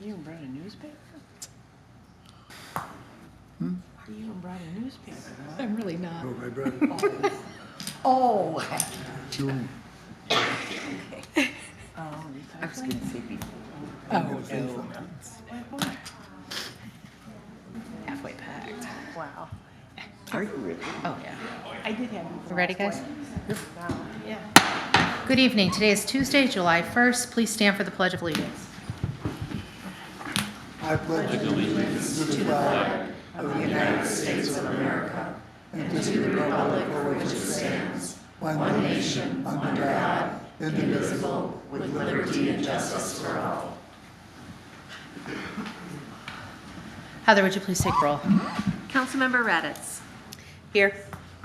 You even brought a newspaper? Hmm? You even brought a newspaper, huh? I'm really not. Oh, my brother. Oh. June. Oh, I was gonna say before. Oh, Gonna say no. something. What? Halfway packed. Wow. Are you really? Oh, yeah. I did have. You ready, guys? Yeah. Good evening. Today is Tuesday, July 1st. Please stand for the Pledge of Allegiance. I pledge allegiance to the flag of the United States of America and to the republic for which it stands, one nation, under God, indivisible, with liberty and justice for all. Heather, would you please take roll? Councilmember Raditz. Here.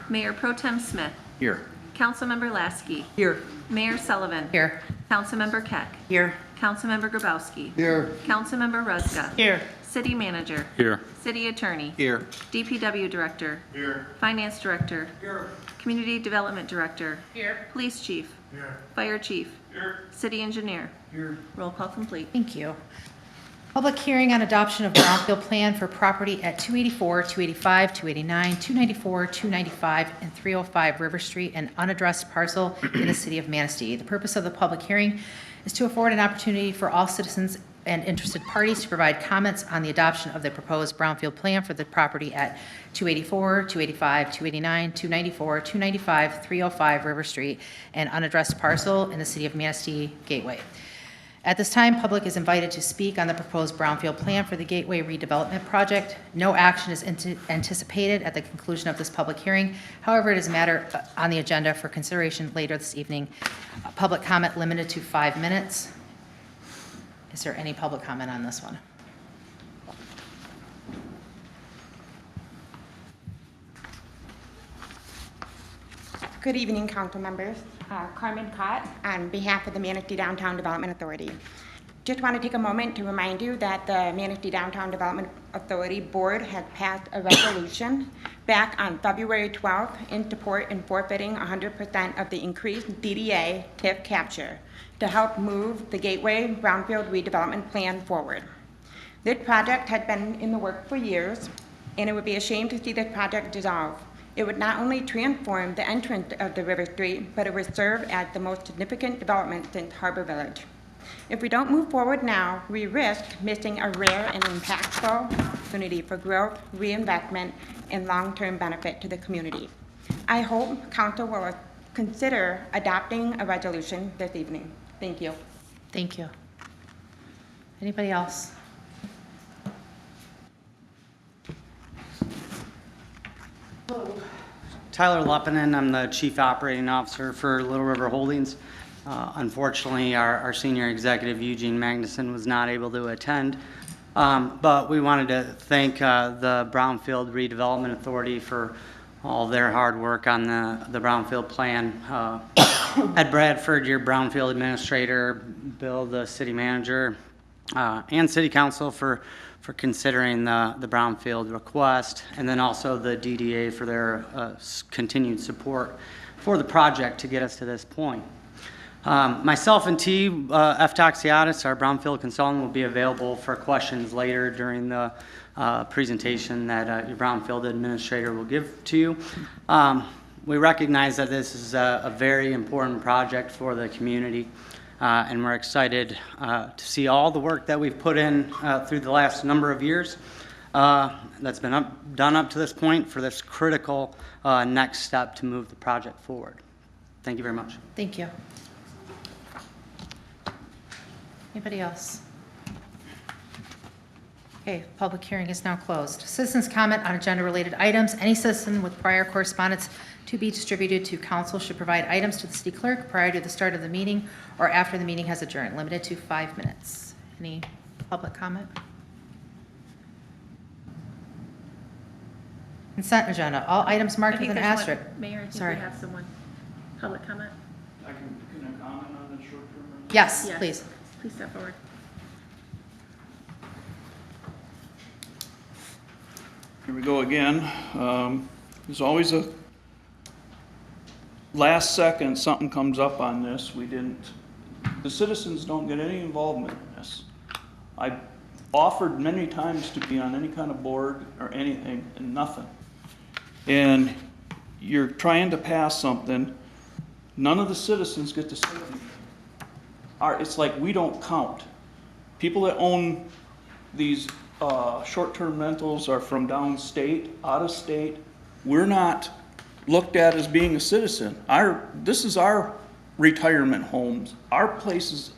Mayor Pro Tem Smith. Here. Councilmember Lasky. Here. Mayor Sullivan. Here. Councilmember Keck. Here. Councilmember Grabowski. Here. Councilmember Ruzga. Here. City Manager. Here. City Attorney. Here. DPW Director. Here. Finance Director. Here. Community Development Director. Here. Police Chief. Here. Fire Chief. Here. City Engineer. Here. Roll call complete. Thank you. Public hearing on adoption of brownfield plan for property at 284, 285, 289, 294, 295, and 305 River Street, an unaddressed parcel in the city of Manistee. The purpose of the public hearing is to afford an opportunity for all citizens and interested parties to provide comments on the adoption of the proposed brownfield plan for the property at 284, 285, 289, 294, 295, 305 River Street, an unaddressed parcel in the city of Manistee Gateway. At this time, public is invited to speak on the proposed brownfield plan for the Gateway redevelopment project. No action is anticipated at the conclusion of this public hearing. However, it is a matter on the agenda for consideration later this evening. Public comment limited to 5 minutes. Is there any public comment on this one? Good evening, council members. Carmen Cott on behalf of the Manistee Downtown Development Authority. Just want to take a moment to remind you that the Manistee Downtown Development Authority Board has passed a resolution back on February 12th in support in forfeiting 100% of the increased DDA TIF capture to help move the Gateway Brownfield redevelopment plan forward. This project had been in the works for years, and it would be a shame to see this project dissolve. It would not only transform the entrance of the River Street, but it would serve as the most significant development since Harbor Village. If we don't move forward now, we risk missing a rare and impactful opportunity for growth, reinvestment, and long-term benefit to the community. I hope council will consider adopting a resolution this evening. Thank you. Thank you. Anybody else? Tyler Leppinen, I'm the Chief Operating Officer for Little River Holdings. Unfortunately, our Senior Executive, Eugene Magnuson, was not able to attend, but we wanted to thank the Brownfield Redevelopment Authority for all their hard work on the Brownfield plan. Ed Bradford, your Brownfield Administrator, Bill, the City Manager, and City Council for considering the Brownfield request, and then also the DDA for their continued support for the project to get us to this point. Myself and T. F. Toxiatis, our Brownfield consultant, will be available for questions later during the presentation that your Brownfield Administrator will give to you. We recognize that this is a very important project for the community. And we're excited to see all the work that we've put in through the last number of years that's been done up to this point for this critical next step to move the project forward. Thank you very much. Thank you. Anybody else? Okay, public hearing is now closed. Citizens comment on agenda-related items. Any citizen with prior correspondence to be distributed to council should provide items to the city clerk prior to the start of the meeting or after the meeting has adjourned, limited to 5 minutes. Any public comment? Consent agenda. All items marked with an asterisk. Mayor, I think Sorry. we have someone. Public comment? Can I comment on the short-term? Yes, Yes. please. Please step forward. Here we go again. There's always a last second something comes up on this. The citizens don't get any involvement in this. I offered many times to be on any kind of board or anything, and nothing. And you're trying to pass something, none of the citizens get to say anything. It's like we don't count. People that own these short-term rentals are from downstate, out of state. We're not looked at as being a citizen. This is our retirement homes, our places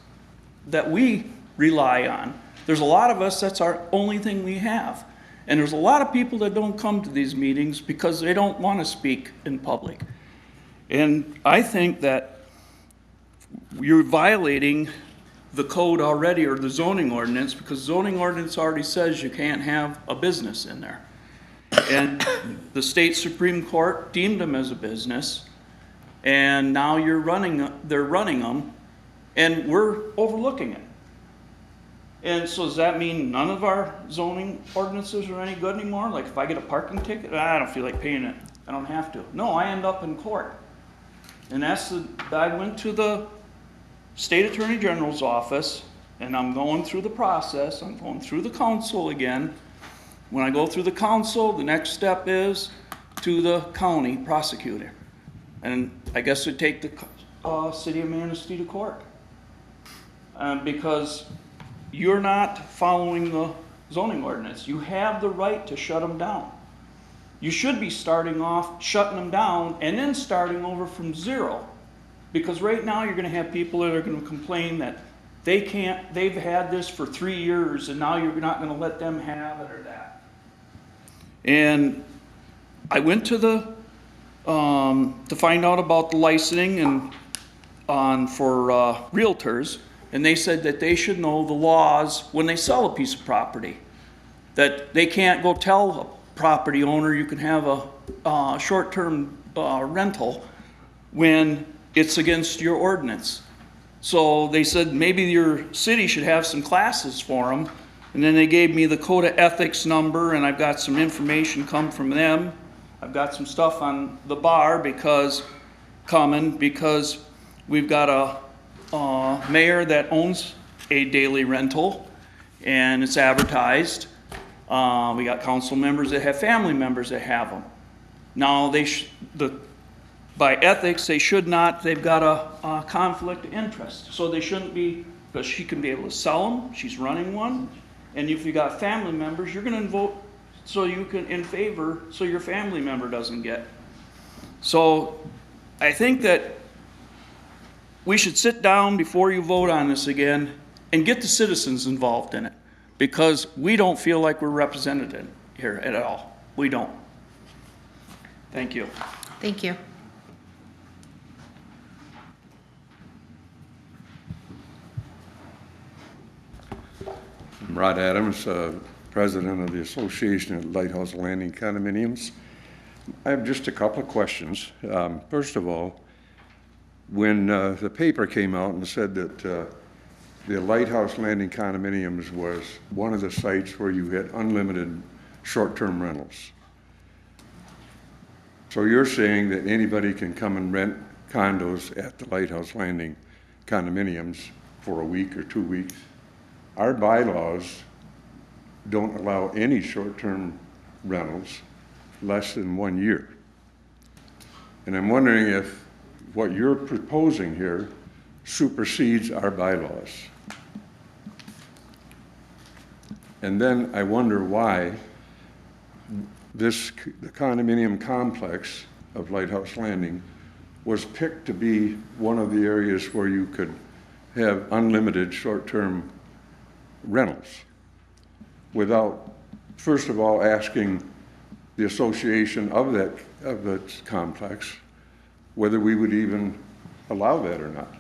that we rely on. There's a lot of us, that's our only thing we have. And there's a lot of people that don't come to these meetings because they don't want to speak in public. And I think that you're violating the code already, or the zoning ordinance, because zoning ordinance already says you can't have a business in there. And the state Supreme Court deemed them as a business, and now they're running them, and we're overlooking it. And so does that mean none of our zoning ordinances are any good anymore? Like if I get a parking ticket, I don't feel like paying it. I don't have to. No, I end up in court. And I went to the State Attorney General's office, and I'm going through the process. I'm going through the council again. When I go through the council, the next step is to the county prosecutor. And I guess it'd take the city of Manistee to court. Because you're not following the zoning ordinance. You have the right to shut them down. You should be starting off shutting them down and then starting over from zero. Because right now you're going to have people that are going to complain that they've had this for 3 years and now you're not going to let them have it or that. And I went to to find out about the licensing and for realtors, and they said that they should know the laws when they sell a piece of property. That they can't go tell a property owner you can have a short-term rental when it's against your ordinance. So they said maybe your city should have some classes for them. And then they gave me the code of ethics number, and I've got some information come from them. I've got some stuff on the bar because we've got a mayor that owns a daily rental, and it's advertised. We got council members that have family members that have them. Now by ethics, they should not. They've got a conflict of interest, so they shouldn't be, because she can be able to sell them. She's running one, and if you got family members, you're going to vote so you can in favor, so your family member doesn't get. So I think that we should sit down before you vote on this again and get the citizens involved in it, because we don't feel like we're represented here at all. We don't. Thank you. Thank you. I'm Rod Adams, president of the Association of Lighthouse Landing Condominiums. I have just a couple of questions. First of all, when the paper came out and said that the Lighthouse Landing Condominiums was one of the sites where you had unlimited short-term rentals. So you're saying that anybody can come and rent condos at the Lighthouse Landing Condominiums for a week or 2 weeks? Our bylaws don't allow any short-term rentals less than 1 year. And I'm wondering if what you're proposing here supersedes our bylaws. And then I wonder why the condominium complex of Lighthouse Landing was picked to be one of the areas where you could have unlimited short-term rentals without, first of all, asking the association of that complex whether we would even allow that or not.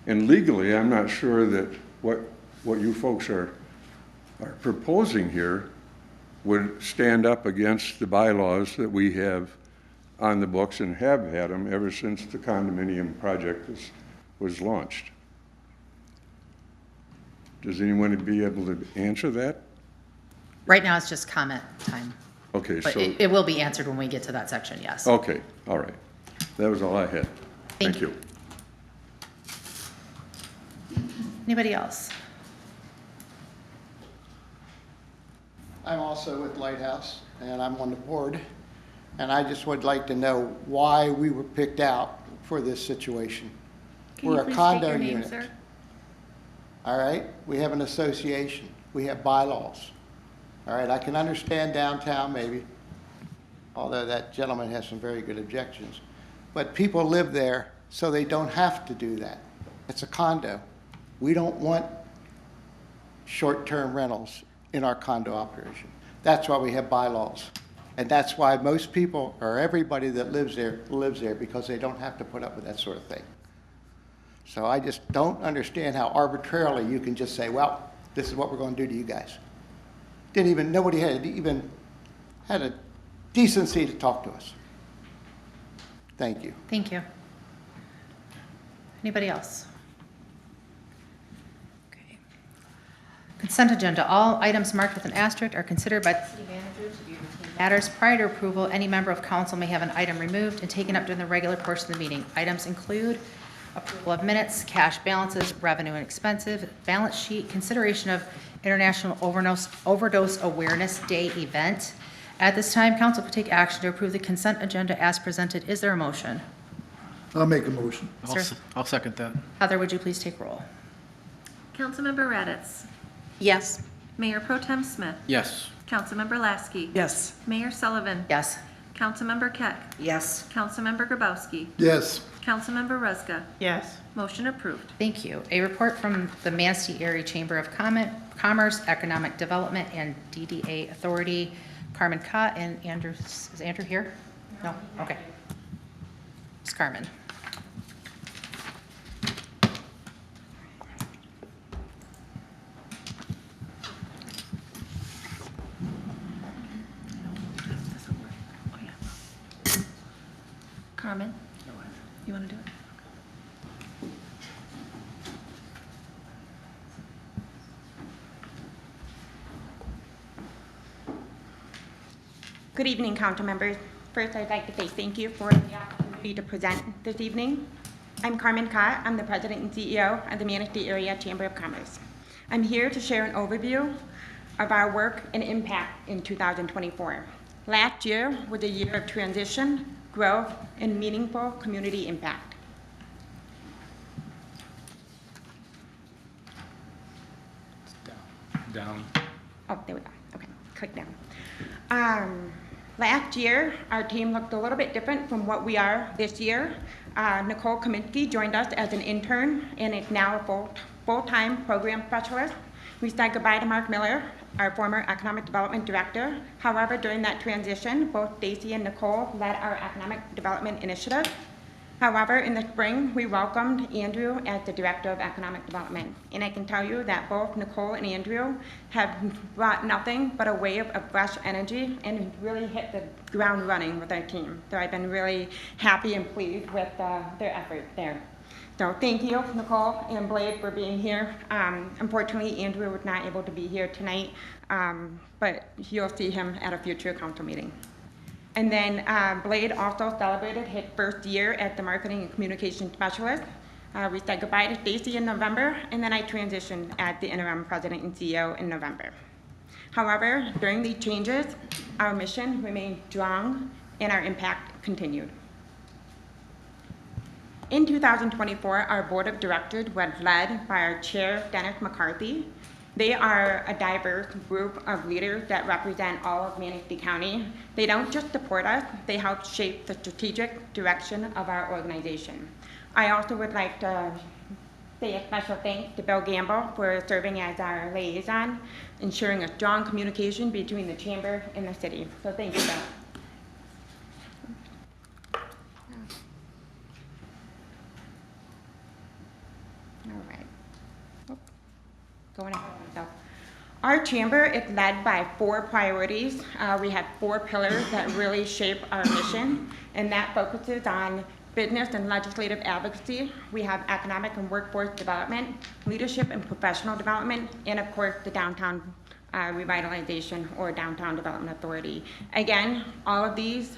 And legally, I'm not sure that what you folks are proposing here would stand up against the bylaws that we have on the books and have had them ever since the condominium project was launched. Does anyone be able to answer that? Right now, it's just comment time. Okay, But so, it will be answered when we get to that section, yes. okay, all right. That was all I had. Thank you. Anybody else? I'm also with Lighthouse, and I'm on the board. And I just would like to know why we were picked out for this situation. Can you We're a please state condo your name, unit. sir? All right? We have an association. We have bylaws. All right? I can understand downtown maybe, although that gentleman has some very good objections. But people live there, so they don't have to do that. It's a condo. We don't want short-term rentals in our condo operation. That's why we have bylaws. And that's why most people, or everybody that lives there because they don't have to put up with that sort of thing. So I just don't understand how arbitrarily you can just say, well, this is what we're going to do to you guys. Nobody had a decency to talk to us. Thank you. Thank you. Anybody else? Okay. Consent agenda. All items marked with an asterisk are considered by the city manager to be routine matters. Prior to approval, any member of council may have an item removed and taken up during the regular portion of the meeting. Items include approval of minutes, cash balances, revenue and expenses, balance sheet, consideration of International Overdose Awareness Day event. At this time, council could take action to approve the consent agenda as presented. Is there a motion? I'll make a motion. Sir? I'll second that. Heather, would you please take roll? Councilmember Raddatz. Yes. Mayor Pro Tem Smith. Yes. Councilmember Lasky. Yes. Mayor Sullivan. Yes. Councilmember Keck. Yes. Councilmember Grabowski. Yes. Councilmember Rezga. Yes. Motion approved. Thank you. A report from the Manistee Area Chamber of Commerce, Economic Development, and DDA Authority. Carmen Cott and Andrew. Is Andrew here? No? Okay. It's Carmen. Oh, yeah. Carmen, you want to do it? Good evening, council members. First, I'd like to say thank you for the opportunity to present this evening. I'm Carmen Cott. I'm the president and CEO of the Manistee Area Chamber of Commerce. I'm here to share an overview of our work and impact in 2024. Last year was a year of transition, growth, and meaningful community impact. Down. Oh, there we go. Okay, click down. Last year, our team looked a little bit different from what we are this year. Nicole Kaminsky joined us as an intern and is now a full-time program specialist. We said goodbye to Mark Miller, our former economic development director. However, during that transition, both Stacy and Nicole led our economic development initiative. However, in the spring, we welcomed Andrew as the Director of Economic Development. And I can tell you that both Nicole and Andrew have brought nothing but a wave of fresh energy and really hit the ground running with our team. So I've been really happy and pleased with their effort there. So thank you, Nicole and Blade, for being here. Unfortunately, Andrew was not able to be here tonight, but you'll see him at a future council meeting. And then Blade also celebrated his first year as the marketing and communication specialist. We said goodbye to Stacy in November, and then I transitioned as the interim president and CEO in November. However, during these changes, our mission remained strong and our impact continued. In 2024, our board of directors was led by our chair, Dennis McCarthy. They are a diverse group of leaders that represent all of Manistee County. They don't just support us, they help shape the strategic direction of our organization. I also would like to say a special thanks to Bill Gamble for serving as our liaison, ensuring a strong communication between the chamber and the city. So thank you, Bill. All right. Going ahead of myself. Our chamber is led by 4 priorities. We have 4 pillars that really shape our mission, and that focuses on business and legislative advocacy. We have economic and workforce development, leadership and professional development, and of course the downtown revitalization or downtown development authority. Again, all of these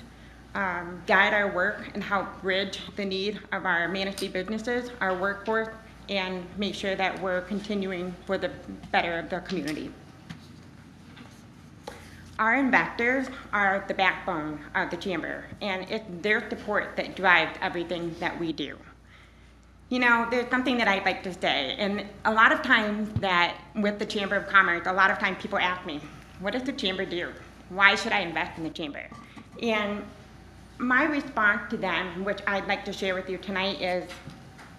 guide our work and help bridge the need of our Manistee businesses, our workforce, and make sure that we're continuing for the better of the community. Our investors are the backbone of the chamber, and it's their support that drives everything that we do. You know, there's something that I'd like to say, and a lot of times that with the Chamber of Commerce, a lot of times people ask me, what does the chamber do? Why should I invest in the chamber? And my response to them, which I'd like to share with you tonight, is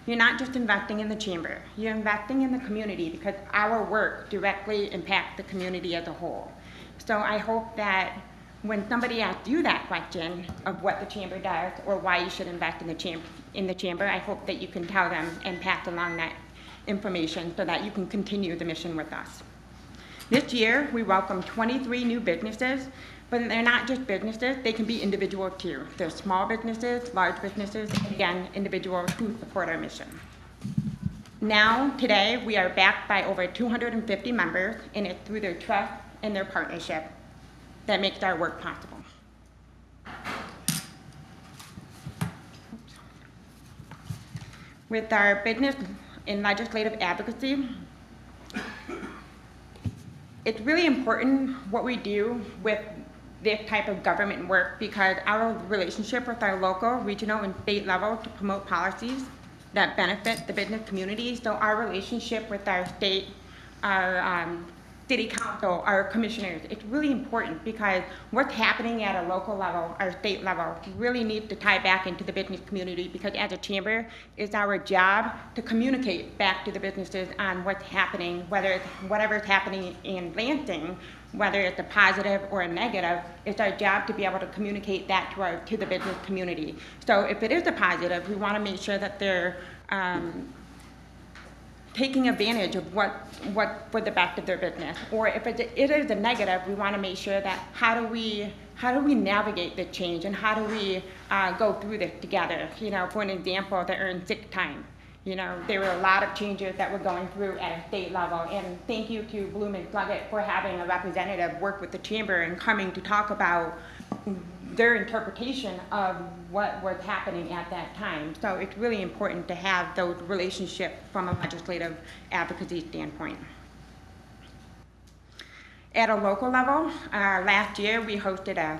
you're not just investing in the chamber, you're investing in the community because our work directly impacts the community as a whole. So I hope that when somebody asks you that question of what the chamber does or why you should invest in the chamber, I hope that you can tell them and pass along that information so that you can continue the mission with us. This year, we welcome 23 new businesses, but they're not just businesses, they can be individuals too. They're small businesses, large businesses, and again, individuals who support our mission. Now, today, we are backed by over 250 members, and it's through their trust and their partnership that makes our work possible. With our business and legislative advocacy, it's really important what we do with this type of government work because our relationship with our local, regional, and state level to promote policies that benefit the business community. So our relationship with our state, our city council, our commissioners, it's really important because what's happening at a local level, our state level, really needs to tie back into the business community because as a chamber, it's our job to communicate back to the businesses on what's happening, whether it's whatever's happening in Lansing, whether it's a positive or a negative, it's our job to be able to communicate that to the business community. So if it is a positive, we want to make sure that they're taking advantage of what for the best of their business. Or if it is a negative, we want to make sure that how do we navigate the change and how do we go through this together? You know, for an example, the earned sick time. You know, there were a lot of changes that we're going through at a state level, and thank you to Bloom and Pluggett for having a representative work with the chamber and coming to talk about their interpretation of what was happening at that time. So it's really important to have those relationships from a legislative advocacy standpoint. At a local level, last year we hosted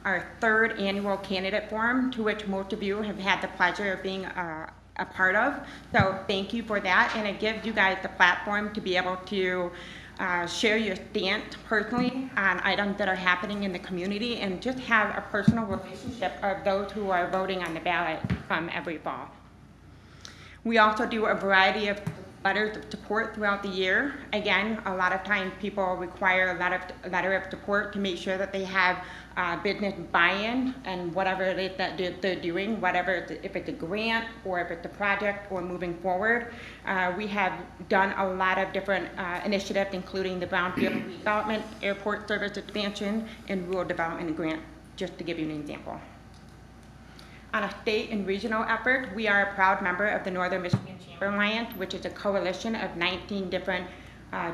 our third annual candidate forum, to which most of you have had the pleasure of being a part of. So thank you for that, and it gives you guys the platform to be able to share your stance personally on items that are happening in the community and just have a personal relationship of those who are voting on the ballot from every fall. We also do a variety of letters of support throughout the year. Again, a lot of times people require a letter of support to make sure that they have business buy-in and whatever it is that they're doing, if it's a grant or if it's a project or moving forward. We have done a lot of different initiatives, including the Brownfield Redevelopment, Airport Service Expansion, and Rural Development Grant, just to give you an example. On a state and regional effort, we are a proud member of the Northern Michigan Chamber Alliance, which is a coalition of 19 different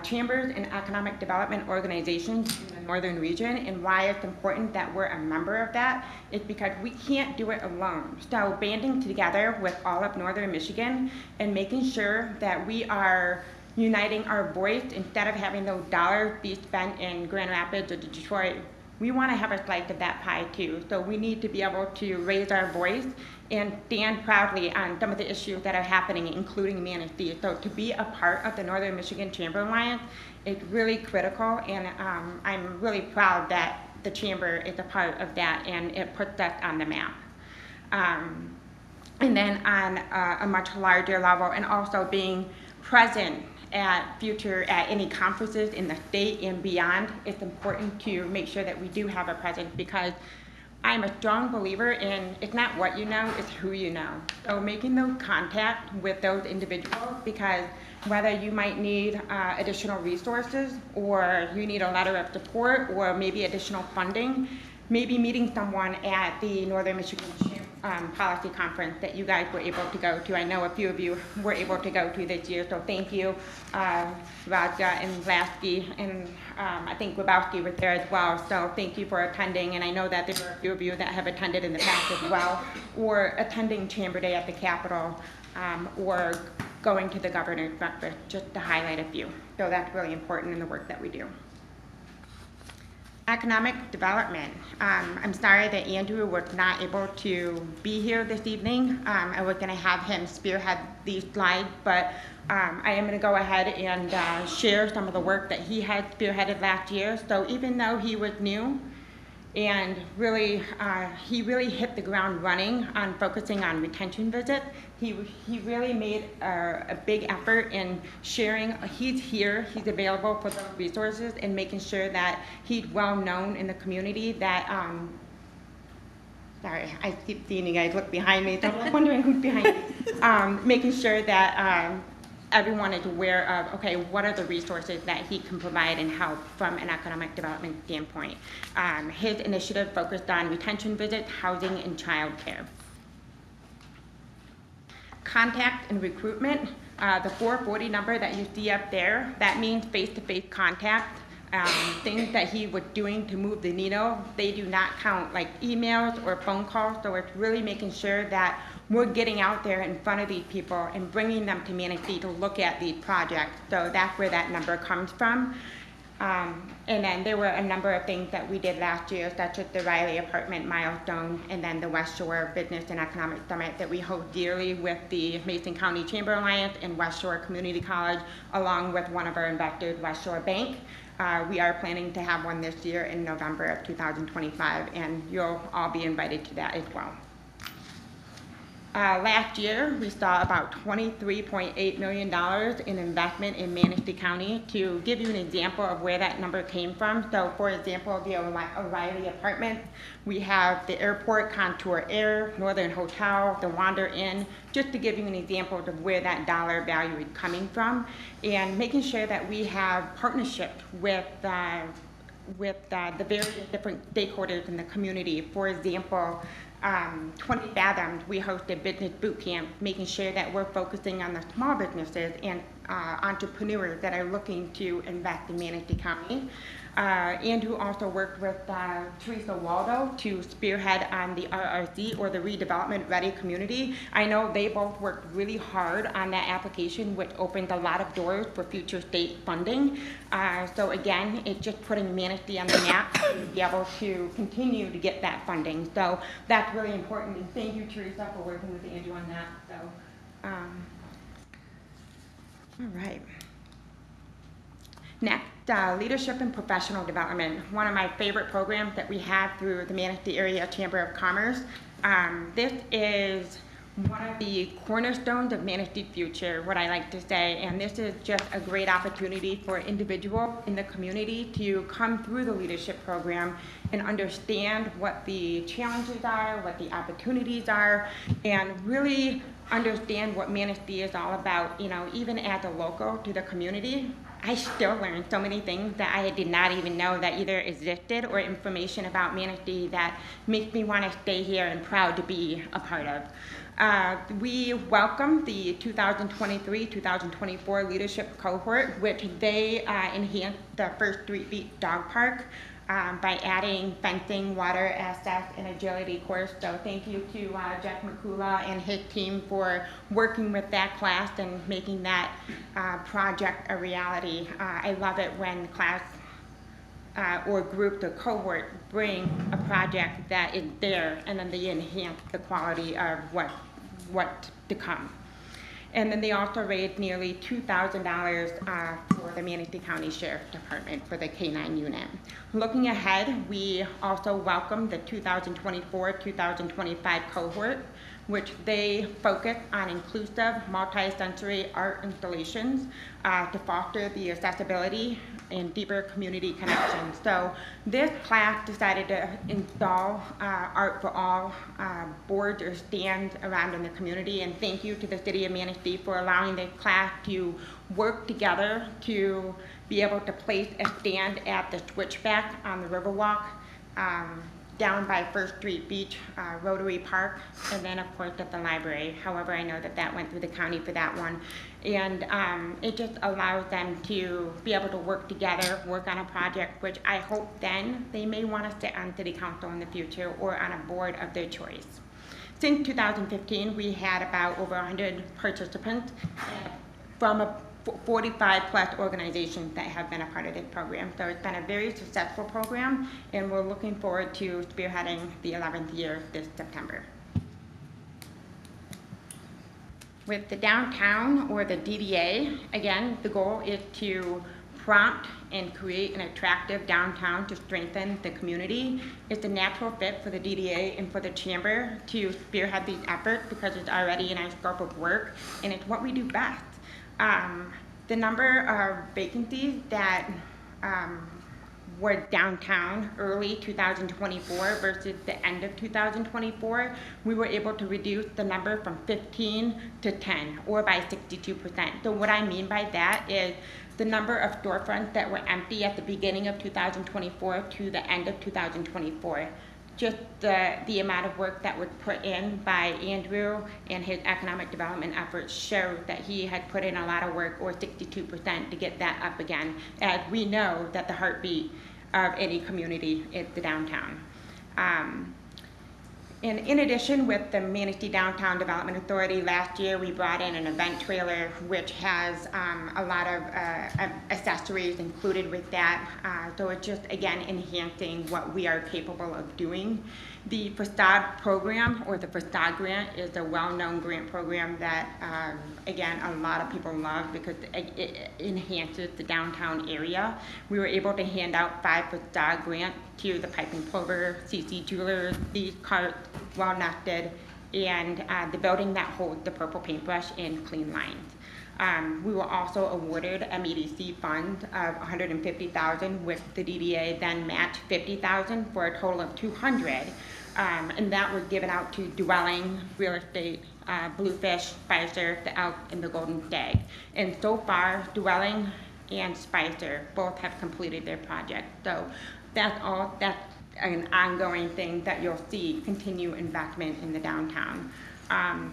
chambers and economic development organizations in the northern region. And why it's important that we're a member of that is because we can't do it alone. So banding together with all of northern Michigan and making sure that we are uniting our voice instead of having those dollars be spent in Grand Rapids or Detroit. We want to have a slice of that pie too. So we need to be able to raise our voice and stand proudly on some of the issues that are happening, including Manistee. So to be a part of the Northern Michigan Chamber Alliance is really critical, and I'm really proud that the Chamber is a part of that, and it puts us on the map. And then on a much larger level, and also being present at any conferences in the state and beyond, it's important to make sure that we do have a presence, because I'm a strong believer in it's not what you know, it's who you know. So making those contacts with those individuals, because whether you might need additional resources or you need a letter of support or maybe additional funding, maybe meeting someone at the Northern Michigan Policy Conference that you guys were able to go to. I know a few of you were able to go to this year, so thank you, Radka and Lasky, and I think Grabowski was there as well, so thank you for attending, and I know that there were a few of you that have attended in the past as well, or attending Chamber Day at the Capitol, or going to the Governor's Breakfast, just to highlight a few. So that's really important in the work that we do. Economic development. I'm sorry that Andrew was not able to be here this evening. I was going to have him spearhead these slides, but I am going to go ahead and share some of the work that he had spearheaded last year. So even though he was new, and really, he really hit the ground running on focusing on retention visits. He really made a big effort in sharing. He's here, he's available for those resources, and making sure that he's well known in the community. That sorry, I keep seeing you guys look behind me, so I'm wondering who's behind me. Making sure that everyone is aware of, okay, what are the resources that he can provide and help from an economic development standpoint. His initiative focused on retention visits, housing, and childcare. Contact and recruitment, the 440 number that you see up there, that means face-to-face contact. Things that he was doing to move the needle, they do not count, like emails or phone calls, so it's really making sure that we're getting out there in front of these people and bringing them to Manistee to look at these projects. So that's where that number comes from. And then there were a number of things that we did last year, such as the Riley Apartment Milestone, and then the West Shore Business and Economic Summit that we hold dearly with the Mason County Chamber Alliance and West Shore Community College, along with one of our investors, West Shore Bank. We are planning to have one this year in November of 2025, and you'll all be invited to that as well. Last year, we saw about $23.8 million in investment in Manistee County. To give you an example of where that number came from, so for example, the O'Reilly Apartments, we have the airport, Contour Air, Northern Hotel, the Wander Inn, just to give you an example of where that dollar value is coming from, and making sure that we have partnerships with the various different stakeholders in the community. For example, 20 Fathomed, we host a business boot camp, making sure that we're focusing on the small businesses and entrepreneurs that are looking to invest in Manistee County. Andrew also worked with Teresa Waldo to spearhead on the RRC, or the Redevelopment Ready Community. I know they both worked really hard on that application, which opened a lot of doors for future state funding. So again, it's just putting Manistee on the map to be able to continue to get that funding. So that's really important, and thank you, Teresa, for working with Andrew on that. So, all right. Next, leadership and professional development. One of my favorite programs that we have through the Manistee Area Chamber of Commerce. This is one of the cornerstones of Manistee's future, what I like to say, and this is just a great opportunity for individuals in the community to come through the leadership program and understand what the challenges are, what the opportunities are, and really understand what Manistee is all about. You know, even as a local to the community, I still learn so many things that I did not even know that either existed, or information about Manistee that makes me want to stay here and proud to be a part of. We welcome the 2023-2024 leadership cohort, which they enhanced the First Street Beach Dog Park by adding fencing, water access, and agility course. So thank you to Jeff McCula and his team for working with that class and making that project a reality. I love it when class or group, the cohort, bring a project that is there, and then they enhance the quality of what to come. And then they also raised nearly $2,000 for the Manistee County Sheriff's Department for the K-9 unit. Looking ahead, we also welcome the 2024-2025 cohort, which they focus on inclusive, multi-sensory art installations to foster the accessibility and deeper community connections. So this class decided to install Art for All boards or stands around in the community, and thank you to the City of Manistee for allowing the class to work together to be able to place a stand at the switchback on the Riverwalk, down by First Street Beach, Rotary Park, and then of course at the library. However, I know that that went through the county for that one. And it just allows them to be able to work together, work on a project, which I hope then they may want to sit on city council in the future or on a board of their choice. Since 2015, we had about over 100 participants from 45 plus organizations that have been a part of this program. So it's been a very successful program, and we're looking forward to spearheading the 11th year this September. With the downtown, or the DDA, again, the goal is to prompt and create an attractive downtown to strengthen the community. It's a natural fit for the DDA and for the chamber to spearhead these efforts because it's already in our scope of work, and it's what we do best. The number of vacancies that were downtown early 2024 versus the end of 2024, we were able to reduce the number from 15 to 10, or by 62%. So what I mean by that is the number of storefronts that were empty at the beginning of 2024 to the end of 2024. Just the amount of work that was put in by Andrew and his economic development efforts showed that he had put in a lot of work, or 62%, to get that up again, as we know that the heartbeat of any community is the downtown. And in addition, with the Manistee Downtown Development Authority, last year we brought in an event trailer which has a lot of accessories included with that. So it's just, again, enhancing what we are capable of doing. The facade program, or the facade grant, is a well-known grant program that, again, a lot of people love because it enhances the downtown area. We were able to hand out 5 facade grants to the Piping Plover, CC Jewelers, These Carts, Well Nested, and the building that holds the purple paintbrush and Clean Lines. We were also awarded a MEDC fund of $150,000, which the DDA then matched $50,000 for a total of $200,000, and that was given out to Dwelling, Real Estate, Bluefish, Spicer, the Elk, and the Golden Stag. And so far, Dwelling and Spicer both have completed their project. So that's an ongoing thing that you'll see continue investment in the downtown.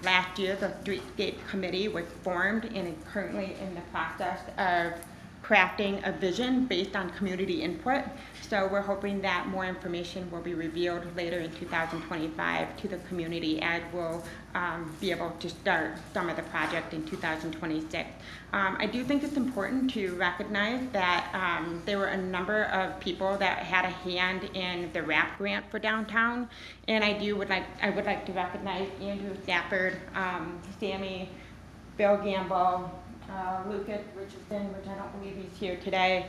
Last year, the Streetscape Committee was formed and is currently in the process of crafting a vision based on community input. So we're hoping that more information will be revealed later in 2025 to the community, as we'll be able to start some of the project in 2026. I do think it's important to recognize that there were a number of people that had a hand in the RAP grant for downtown, and I would like to recognize Andrew Stafford, Sammy, Bill Gamble, Lucas Richardson, which I don't believe he's here today,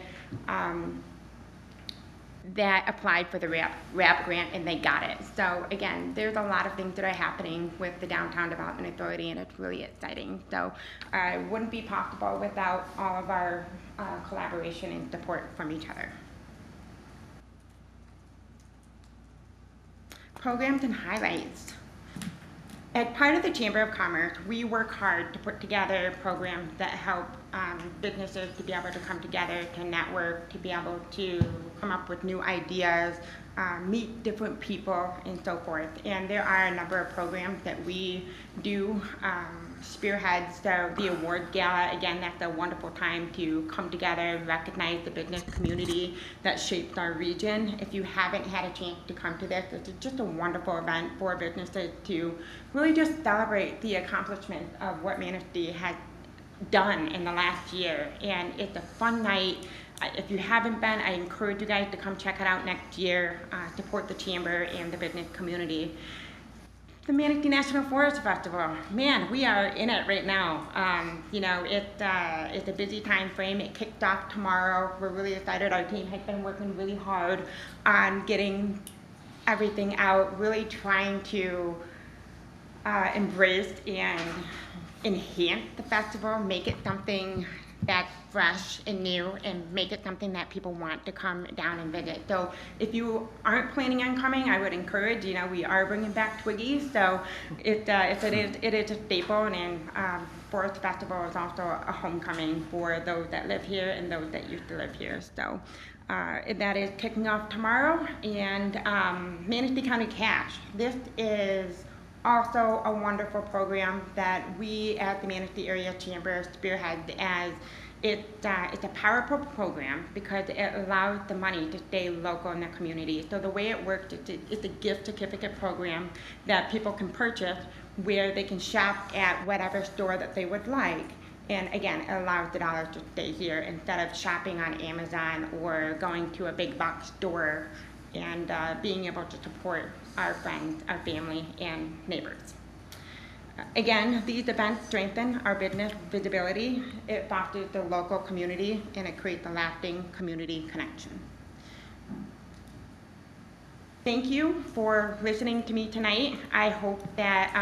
that applied for the RAP grant, and they got it. So again, there's a lot of things that are happening with the Downtown Development Authority, and it's really exciting. So it wouldn't be possible without all of our collaboration and support from each other. Programs and highlights. As part of the Chamber of Commerce, we work hard to put together programs that help businesses to be able to come together, to network, to be able to come up with new ideas, meet different people, and so forth. And there are a number of programs that we do spearhead. So the award gala, again, that's a wonderful time to come together, recognize the business community that shapes our region. If you haven't had a chance to come to this, it's just a wonderful event for businesses to really just celebrate the accomplishments of what Manistee has done in the last year. And it's a fun night. If you haven't been, I encourage you guys to come check it out next year, support the chamber and the business community. The Manistee National Forest Festival, man, we are in it right now. You know, it's a busy time frame. It kicks off tomorrow. We're really excited. Our team has been working really hard on getting everything out, really trying to embrace and enhance the festival, make it something that's fresh and new, and make it something that people want to come down and visit. So if you aren't planning on coming, I would encourage, you know, we are bringing back Twiggies, so it is a staple, and Forest Festival is also a homecoming for those that live here and those that used to live here. So that is kicking off tomorrow. And Manistee County Cash. This is also a wonderful program that we at the Manistee Area Chamber spearhead, as it's a powerful program because it allows the money to stay local in the community. So the way it works, it's a gift certificate program that people can purchase where they can shop at whatever store that they would like. And again, it allows the dollars to stay here instead of shopping on Amazon or going to a big box store, and being able to support our friends, our family, and neighbors. Again, these events strengthen our business visibility, it fosters the local community, and it creates a lasting community connection. Thank you for listening to me tonight. I hope that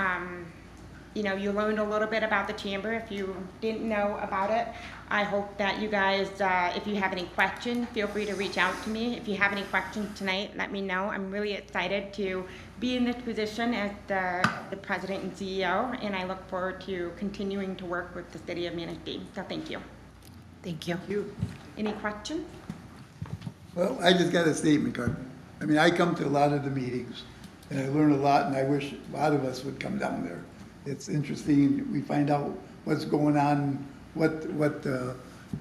you learned a little bit about the chamber if you didn't know about it. I hope that you guys, if you have any questions, feel free to reach out to me. If you have any questions tonight, let me know. I'm really excited to be in this position as the president and CEO, and I look forward to continuing to work with the city of Manistee. So thank you. Thank you. Any questions? Well, I just got a statement, Carmen. I mean, I come to a lot of the meetings, and I learn a lot, and I wish a lot of us would come down there. It's interesting, we find out what's going on, what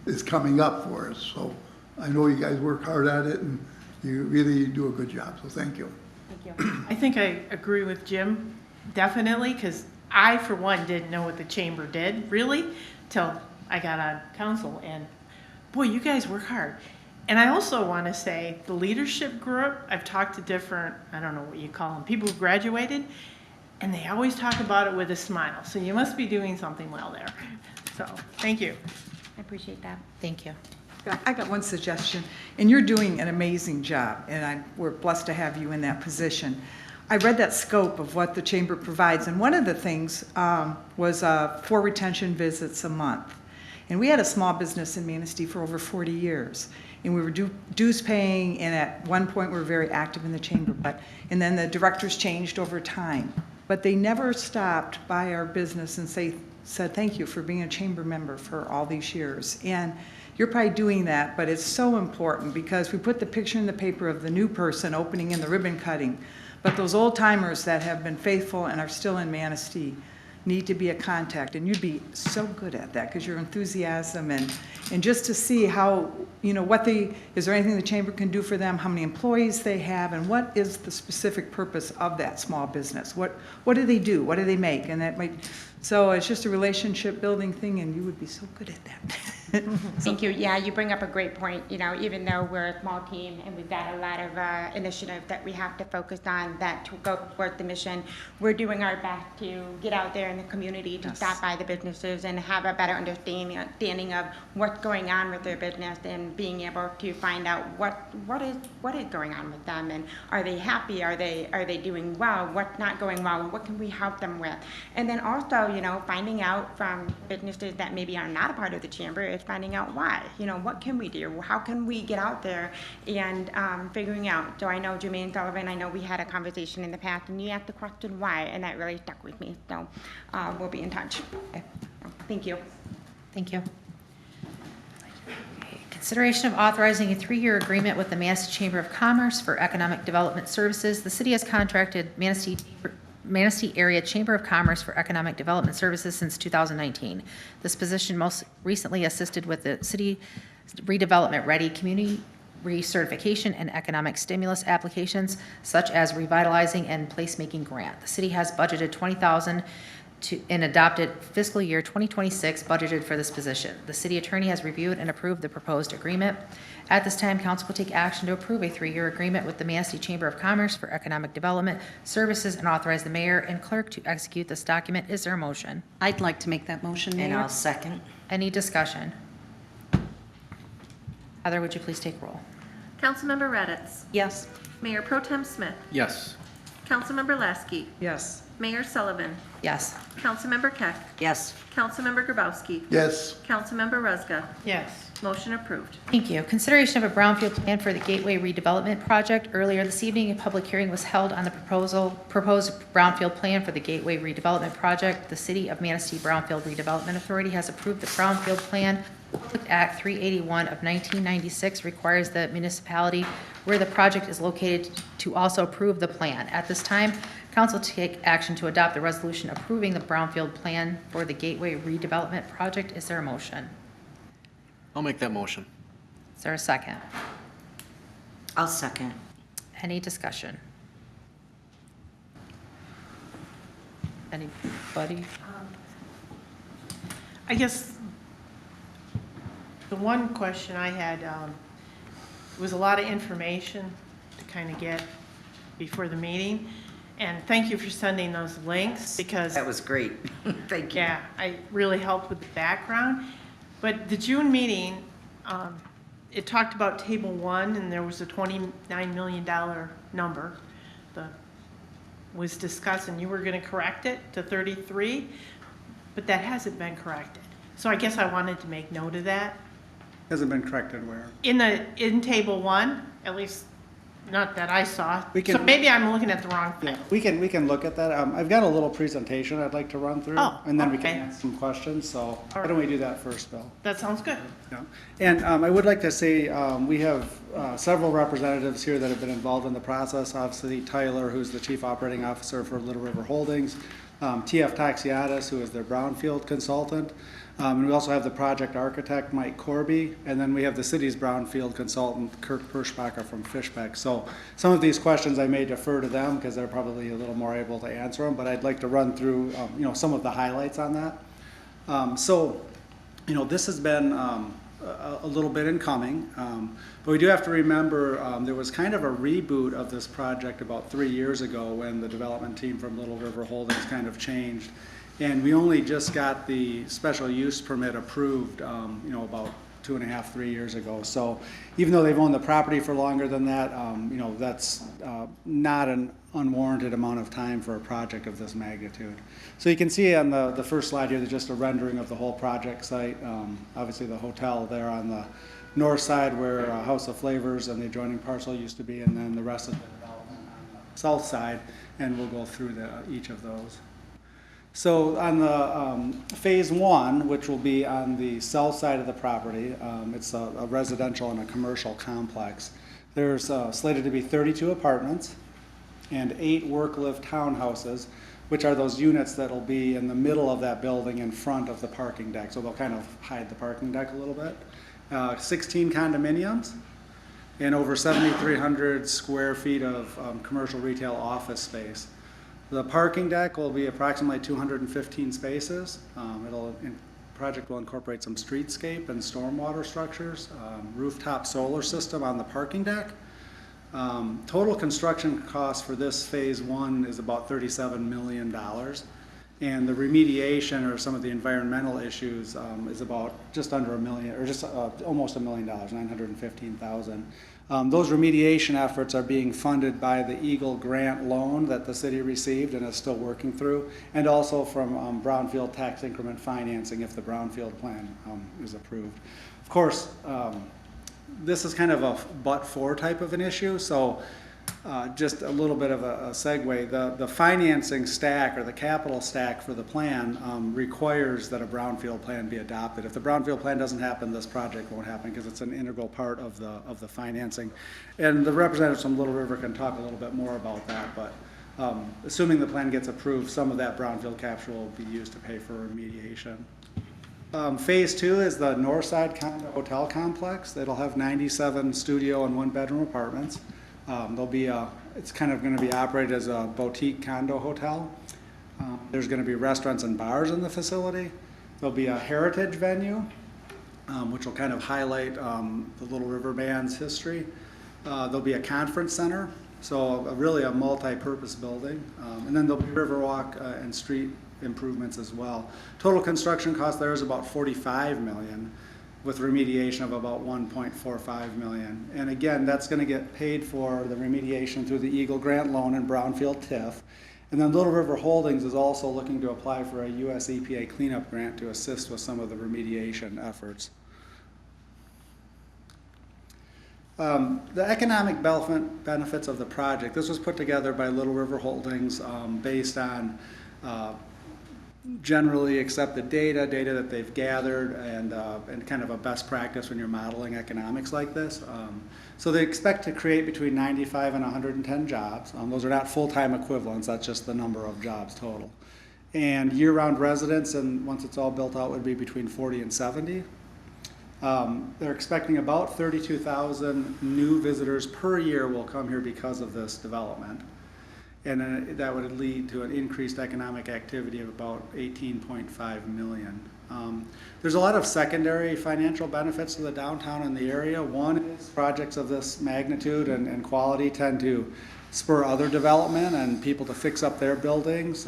is coming up for us. So I know you guys work hard at it, and you really do a good job, so thank you. Thank you. I think I agree with Jim, definitely, because I, for one, didn't know what the chamber did, really, till I got on council, and boy, you guys work hard. And I also want to say, the leadership group, I've talked to different, I don't know what you call them, people who graduated, and they always talk about it with a smile, so you must be doing something well there. So, thank you. I appreciate that. Thank you. I got one suggestion, and you're doing an amazing job, and we're blessed to have you in that position. I read that scope of what the chamber provides, and one of the things was 4 retention visits a month. And we had a small business in Manistee for over 40 years, and we were dues paying, and at one point we were very active in the chamber, and then the directors changed over time. But they never stopped by our business and said thank you for being a chamber member for all these years. And you're probably doing that, but it's so important because we put the picture in the paper of the new person opening in the ribbon cutting, but those old timers that have been faithful and are still in Manistee need to be a contact, and you'd be so good at that because your enthusiasm and just to see how, is there anything the chamber can do for them, how many employees they have, and what is the specific purpose of that small business? What do they do? What do they make? And that might, so it's just a relationship building thing, and you would be so good at that. Thank you. Yeah, you bring up a great point. Even though we're a small team and we've got a lot of initiatives that we have to focus on that to go towards the mission, we're doing our best to get out there in the community to stop by the businesses and have a better understanding of what's going on with their business and being able to find out what is going on with them, and are they happy? Are they doing well? What's not going well? What can we help them with? And then also, finding out from businesses that maybe are not a part of the chamber is finding out why. What can we do? How can we get out there and figuring out? So I know Jermaine Sullivan, I know we had a conversation in the past, and you asked the question why, and that really stuck with me. So we'll be in touch. Okay. Thank you. Thank you. Okay, consideration of authorizing a 3-year agreement with the Manistee Chamber of Commerce for Economic Development Services. The city has contracted Manistee Area Chamber of Commerce for Economic Development Services since 2019. This position most recently assisted with the city redevelopment ready community recertification and economic stimulus applications such as revitalizing and placemaking grant. The city has budgeted $20,000 in adopted fiscal year 2026 budgeted for this position. The city attorney has reviewed and approved the proposed agreement. At this time, council will take action to approve a 3-year agreement with the Manistee Chamber of Commerce for Economic Development Services and authorize the mayor and clerk to execute this document. Is there a motion? I'd like to make that motion, Mayor. And I'll second. Any discussion? Heather, would you please take roll? Councilmember Raddatz. Yes. Mayor Pro Tem Smith. Yes. Councilmember Lasky. Yes. Mayor Sullivan. Yes. Councilmember Keck. Yes. Councilmember Grabowski. Yes, Councilmember Rezga. Yes. Motion approved. Thank you. Consideration of a brownfield plan for the Gateway redevelopment project. Earlier this evening, a public hearing was held on the proposed brownfield plan for the Gateway redevelopment project. The City of Manistee Brownfield Redevelopment Authority has approved the brownfield plan. Public Act 381 of 1996 requires the municipality where the project is located to also approve the plan. At this time, council take action to adopt the resolution approving the brownfield plan for the Gateway redevelopment project. Is there a motion? I'll make that motion. Is there a second? I'll second. Any discussion? Anybody? I guess The one question I had was a lot of information to kind of get before the meeting. And thank you for sending those links because, That was great. Thank you. yeah, I really helped with the background. But the June meeting, it talked about table 1 and there was a $29 million number. Was discussed and you were going to correct it to 33, but that hasn't been corrected. So I guess I wanted to make note of that. Hasn't been corrected where? In table 1, at least not that I saw. We can- So maybe I'm looking at the wrong Yeah, thing. we can look at that. I've got a little presentation I'd like to run through. Oh, And then we okay. can ask some questions, so why right. don't we do that first, Bill? That sounds good. Yeah. And I would like to say, we have several representatives here that have been involved in the process. Obviously, Tyler, who's the Chief Operating Officer for Little River Holdings, TF Taxiatis, who is their brownfield consultant, and we also have the project architect, Mike Corby, and then we have the city's brownfield consultant, Kirk Perschbacher from Fishbeck. So some of these questions I may defer to them because they're probably a little more able to answer them, but I'd like to run through some of the highlights on that. So this has been a little bit in coming, but we do have to remember there was kind of a reboot of this project about 3 years ago when the development team from Little River Holdings kind of changed. And we only just got the special use permit approved, about 2.5, 3 years ago. So even though they've owned the property for longer than that, that's not an unwarranted amount of time for a project of this magnitude. So you can see on the first slide here, there's just a rendering of the whole project site. Obviously the hotel there on the north side where House of Flavors and the adjoining parcel used to be, and then the rest of the development on the south side, and we'll go through each of those. So on the phase 1, which will be on the south side of the property, it's a residential and a commercial complex. There's slated to be 32 apartments and 8 work-live townhouses, which are those units that'll be in the middle of that building in front of the parking deck. So they'll kind of hide the parking deck a little bit. 16 condominiums and over 7,300 square feet of commercial retail office space. The parking deck will be approximately 215 spaces. Project will incorporate some streetscape and stormwater structures, rooftop solar system on the parking deck. Total construction cost for this phase 1 is about $37 million. And the remediation or some of the environmental issues is about just under $1 million, or just almost $1 million, $915,000. Those remediation efforts are being funded by the Eagle grant loan that the city received and is still working through, and also from brownfield tax increment financing if the brownfield plan is approved. Of course, this is kind of a but-for type of an issue, so just a little bit of a segue. The financing stack or the capital stack for the plan requires that a brownfield plan be adopted. If the brownfield plan doesn't happen, this project won't happen because it's an integral part of the financing. And the representatives from Little River can talk a little bit more about that, but assuming the plan gets approved, some of that brownfield capital will be used to pay for remediation. Phase 2 is the north side condo hotel complex. It'll have 97 studio and 1-bedroom apartments. It's kind of going to be operated as a boutique condo hotel. There's going to be restaurants and bars in the facility. There'll be a heritage venue, which will kind of highlight the Little River Band's history. There'll be a conference center, so really a multi-purpose building. And then there'll be Riverwalk and street improvements as well. Total construction cost there is about $45 million. With remediation of about $1.45 million. And again, that's going to get paid for the remediation through the Eagle Grant Loan and Brownfield TIF. And then Little River Holdings is also looking to apply for a US EPA cleanup grant to assist with some of the remediation efforts. The economic benefits of the project, this was put together by Little River Holdings based on generally accepted data that they've gathered, and kind of a best practice when you're modeling economics like this. So they expect to create between 95 and 110 jobs. Those are not full-time equivalents, that's just the number of jobs total. And year-round residents, and once it's all built out, would be between 40 and 70. They're expecting about 32,000 new visitors per year will come here because of this development. And that would lead to an increased economic activity of about 18.5 million. There's a lot of secondary financial benefits to the downtown and the area. One is projects of this magnitude and quality tend to spur other development and people to fix up their buildings.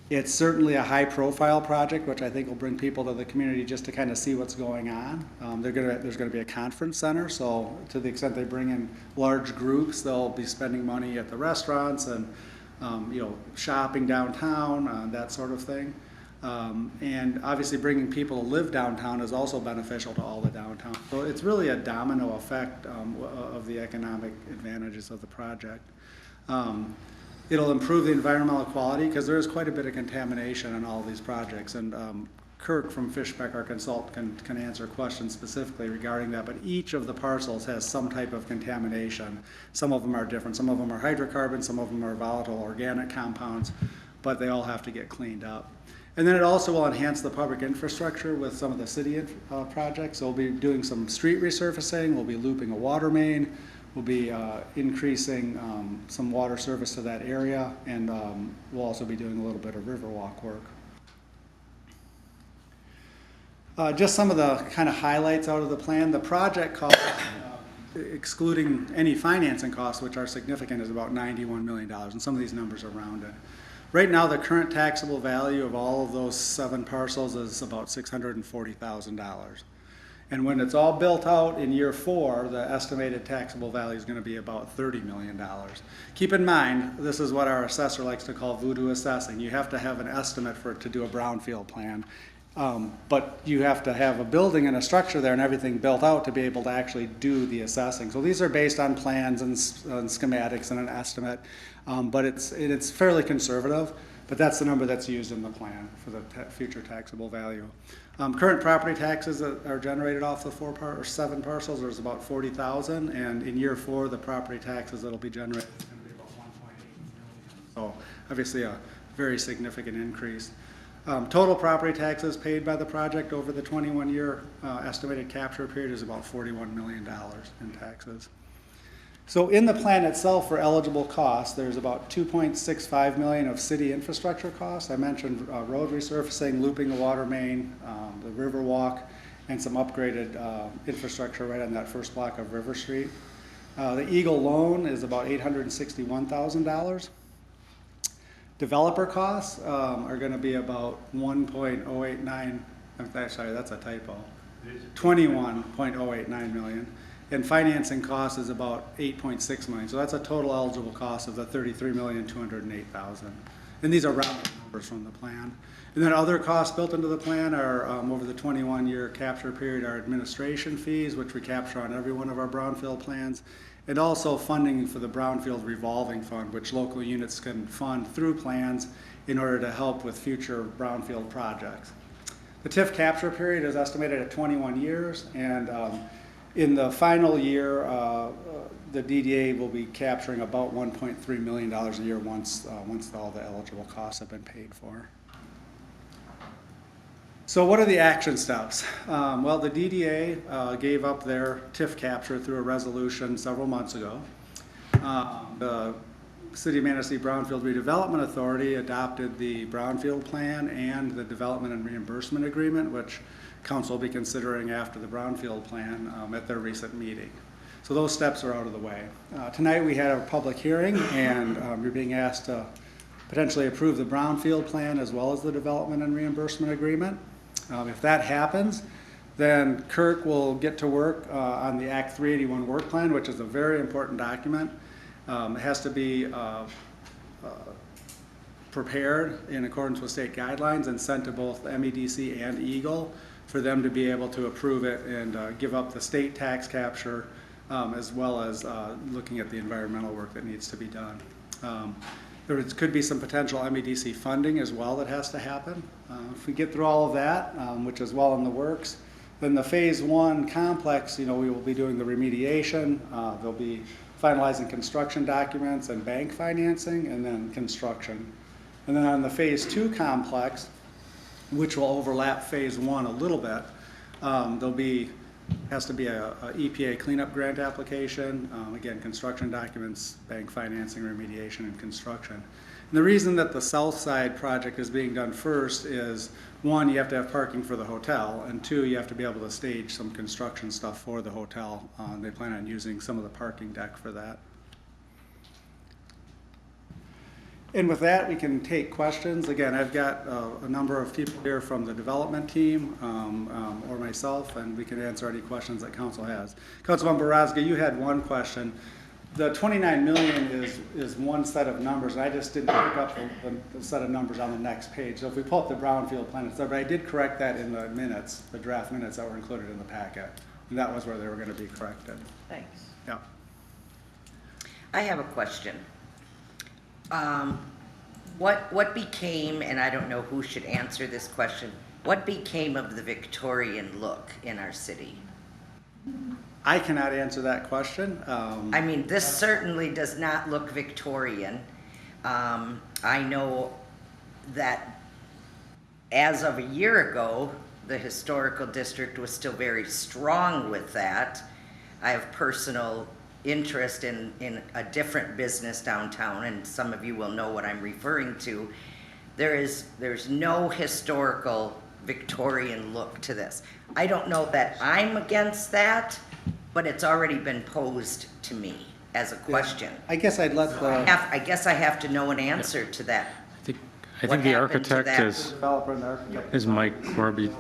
It's certainly a high-profile project, which I think will bring people to the community just to kind of see what's going on. There's going to be a conference center, so to the extent they bring in large groups, they'll be spending money at the restaurants and shopping downtown, that sort of thing. And obviously bringing people to live downtown is also beneficial to all the downtown. So it's really a domino effect of the economic advantages of the project. It'll improve the environmental quality because there is quite a bit of contamination in all these projects. And Kirk from Fishbeck, our consultant, can answer questions specifically regarding that. But each of the parcels has some type of contamination. Some of them are different. Some of them are hydrocarbons, some of them are volatile organic compounds, but they all have to get cleaned up. And then it also will enhance the public infrastructure with some of the city projects. So we'll be doing some street resurfacing, we'll be looping a water main, we'll be increasing some water service to that area, and we'll also be doing a little bit of Riverwalk work. Just some of the kind of highlights out of the plan. The project cost, excluding any financing costs, which are significant, is about $91 million, and some of these numbers are rounded. Right now, the current taxable value of all of those 7 parcels is about $640,000. And when it's all built out in year 4, the estimated taxable value is going to be about $30 million. Keep in mind, this is what our assessor likes to call voodoo assessing. You have to have an estimate for it to do a brownfield plan. But you have to have a building and a structure there and everything built out to be able to actually do the assessing. So these are based on plans and schematics and an estimate, but it's fairly conservative, but that's the number that's used in the plan for the future taxable value. Current property taxes that are generated off the 7 parcels, there's about $40,000, and in year 4, the property taxes that'll be generated is going to be about $1.8 million. So obviously a very significant increase. Total property taxes paid by the project over the 21-year estimated capture period is about $41 million in taxes. So in the plan itself for eligible costs, there's about $2.65 million of city infrastructure costs. I mentioned road resurfacing, looping the water main, the Riverwalk, and some upgraded infrastructure right on that first block of River Street. The Eagle loan is about $861,000. Developer costs are going to be about 1.089, I'm sorry, that's a typo, 21.089 million. And financing cost is about 8.6 million. So that's a total eligible cost of the 33,208,000. And these are round numbers from the plan. And then other costs built into the plan are over the 21-year capture period are administration fees, which we capture on every one of our brownfield plans, and also funding for the brownfield revolving fund, which local units can fund through plans in order to help with future brownfield projects. The TIF capture period is estimated at 21 years, and in the final year, the DDA will be capturing about $1.3 million a year once all the eligible costs have been paid for. So what are the action steps? Well, the DDA gave up their TIF capture through a resolution several months ago. The City of Manistee Brownfield Redevelopment Authority adopted the Brownfield Plan and the Development and Reimbursement Agreement, which Council will be considering after the Brownfield Plan at their recent meeting. So those steps are out of the way. Tonight we had a public hearing, and you're being asked to potentially approve the Brownfield Plan as well as the Development and Reimbursement Agreement. If that happens, then Kirk will get to work on the Act 381 work plan, which is a very important document. It has to be prepared in accordance with state guidelines and sent to both MEDC and Eagle for them to be able to approve it and give up the state tax capture as well as looking at the environmental work that needs to be done. There could be some potential MEDC funding as well that has to happen. If we get through all of that, which is well in the works, then the phase 1 complex, we will be doing the remediation. They'll be finalizing construction documents and bank financing, and then construction. And then on the phase 2 complex, which will overlap phase 1 a little bit, has to be a EPA cleanup grant application, again, construction documents, bank financing, remediation, and construction. The reason that the south side project is being done first is, one, you have to have parking for the hotel, and two, you have to be able to stage some construction stuff for the hotel. They plan on using some of the parking deck for that. And with that, we can take questions. Again, I've got a number of people here from the development team or myself, and we can answer any questions that council has. Councilmember Rozga, you had one question. The 29 million is one set of numbers, and I just didn't pick up the set of numbers on the next page. So if we pull up the brownfield plan, it's there, but I did correct that in the minutes, the draft minutes that were included in the packet. And that was where they were going to be corrected. Thanks. Yeah. I have a question. What became, and I don't know who should answer this question, what became of the Victorian look in our city? I cannot answer that question. I mean, this certainly does not look Victorian. I know that as of a year ago, the historical district was still very strong with that. I have personal interest in a different business downtown, and some of you will know what I'm referring to. There's no historical Victorian look to this. I don't know that I'm against that, but it's already been posed to me as a question. I guess I'd let the I guess I have to know an answer to that. I What think the happened to architect that? developer and the architect. is Mike Corby.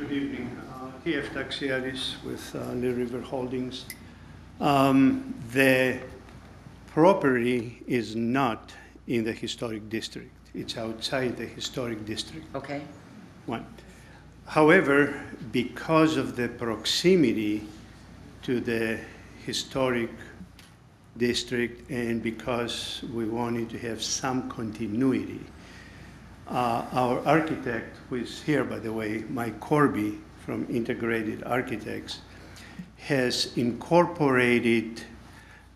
Good evening. T.F. Taxiaris with Little River Holdings. The property is not in the historic district. It's outside the historic district. Okay. One. However, because of the proximity to the historic district and because we wanted to have some continuity, our architect, who is here, by the way, Mike Corby from Integrated Architects, has incorporated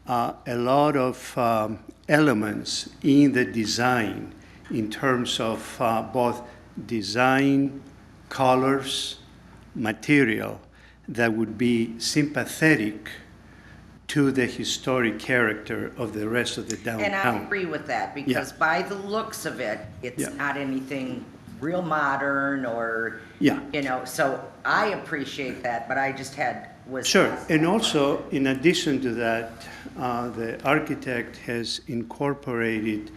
a lot of elements in the design in terms of both design, colors, material that would be sympathetic to the historic character of the rest of the downtown. And I agree with that, because by the looks of it, it's not anything real modern or, you know, so I appreciate that, but I just was. Sure, and also, in addition to that, the architect has incorporated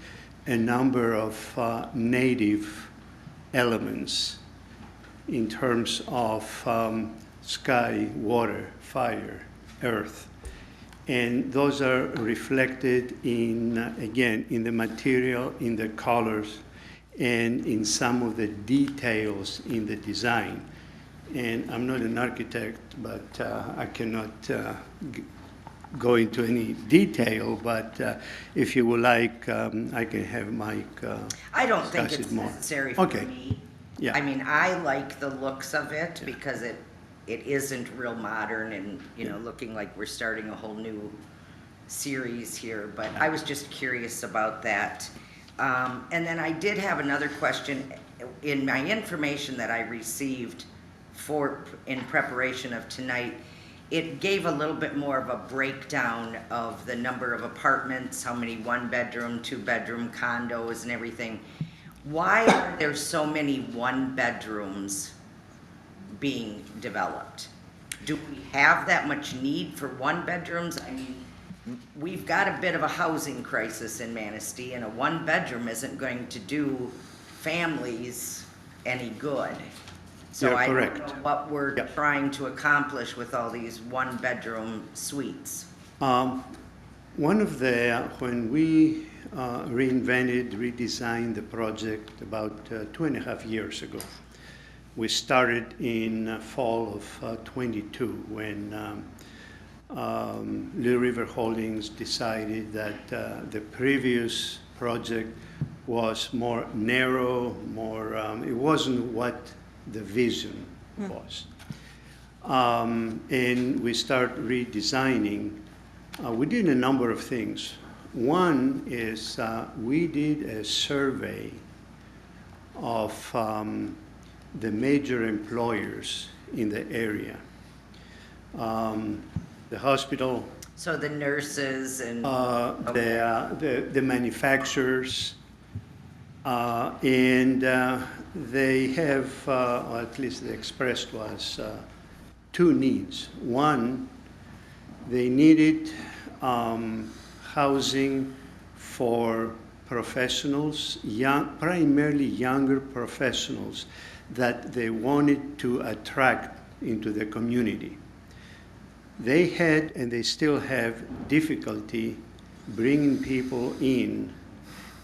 a number of native elements in terms of sky, water, fire, earth. And those are reflected in, again, in the material, in the colors, and in some of the details in the design. And I'm not an architect, but I cannot go into any detail, but if you would like, I can have Mike I don't think discuss it's it more. necessary for me. Yeah. I mean, I like the looks of it because it isn't real modern and, you know, looking like we're starting a whole new series here, but I was just curious about that. And then I did have another question. In my information that I received in preparation of tonight, it gave a little bit more of a breakdown of the number of apartments, how many one-bedroom, two-bedroom condos and everything. Why are there so many one-bedrooms being developed? Do we have that much need for one-bedrooms? I mean, we've got a bit of a housing crisis in Manistee, and a one-bedroom isn't going to do families any good. So I don't know what we're trying to accomplish with all these one-bedroom suites. One of the, when we redesigned the project about 2.5 years ago, we started in fall of 22 when Little River Holdings decided that the previous project was more narrow, more, it wasn't what the vision was. And we start redesigning. We did a number of things. One is we did a survey of the major employers in the area. The hospital So the nurses and, the manufacturers, and they have, or at least they expressed was, two needs. One, they needed housing for professionals, primarily younger professionals that they wanted to attract into the community. They had, and they still have, difficulty bringing people in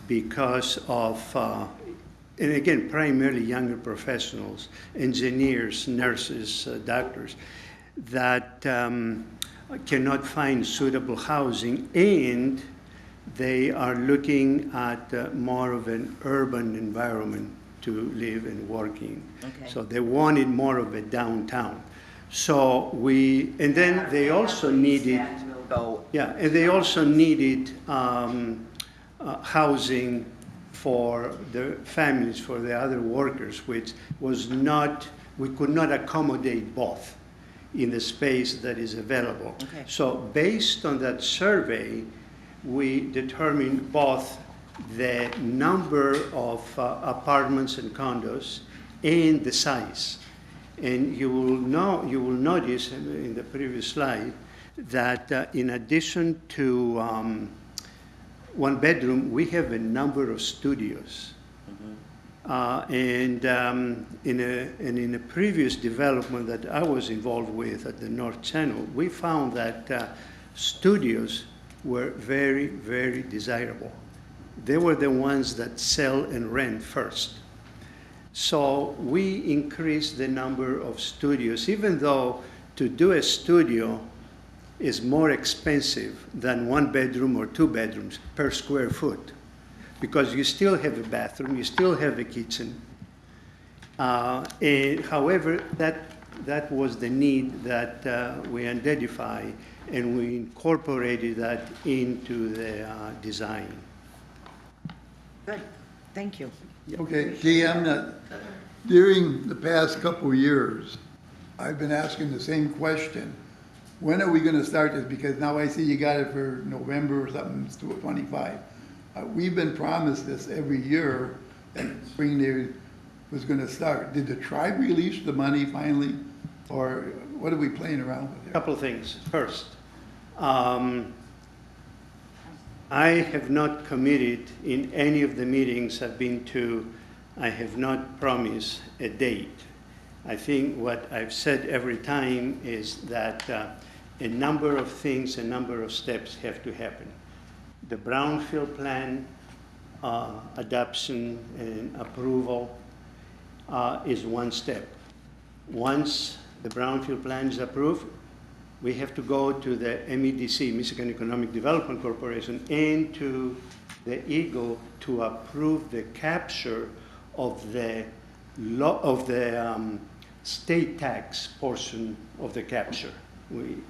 because of, and again, primarily younger professionals, engineers, nurses, doctors, that cannot find suitable housing, and they are looking at more of an urban environment to live and work in. Okay. So they wanted more of a downtown. So and then they also needed, yeah, and they also needed housing for the families, for the other workers, which was not, we could not accommodate both in the space that is available. Okay. So based on that survey, we determined both the number of apartments and condos and the size. And you will notice in the previous slide that in addition to one bedroom, we have a number of studios. And in a previous development that I was involved with at the North Channel, we found that studios were very, very desirable. They were the ones that sell and rent first. So we increased the number of studios, even though to do a studio is more expensive than one bedroom or two bedrooms per square foot, because you still have a bathroom, you still have a kitchen. However, that was the need that we identified, and we incorporated that into the design. good, thank you. Okay, gee, during the past couple of years, I've been asking the same question. When are we gonna start this? Because now I see you got it for November or something, to 25. We've been promised this every year, that spring there was gonna start. Did the tribe release the money finally? Or what are we playing around with A here? couple of things. First, I have not committed in any of the meetings I've been to, I have not promised a date. I think what I've said every time is that a number of things, a number of steps have to happen. The brownfield plan adoption and approval is one step. Once the brownfield plan is approved, we have to go to the MEDC, Michigan Economic Development Corporation, and to the EGLE to approve the capture of the state tax portion of the capture.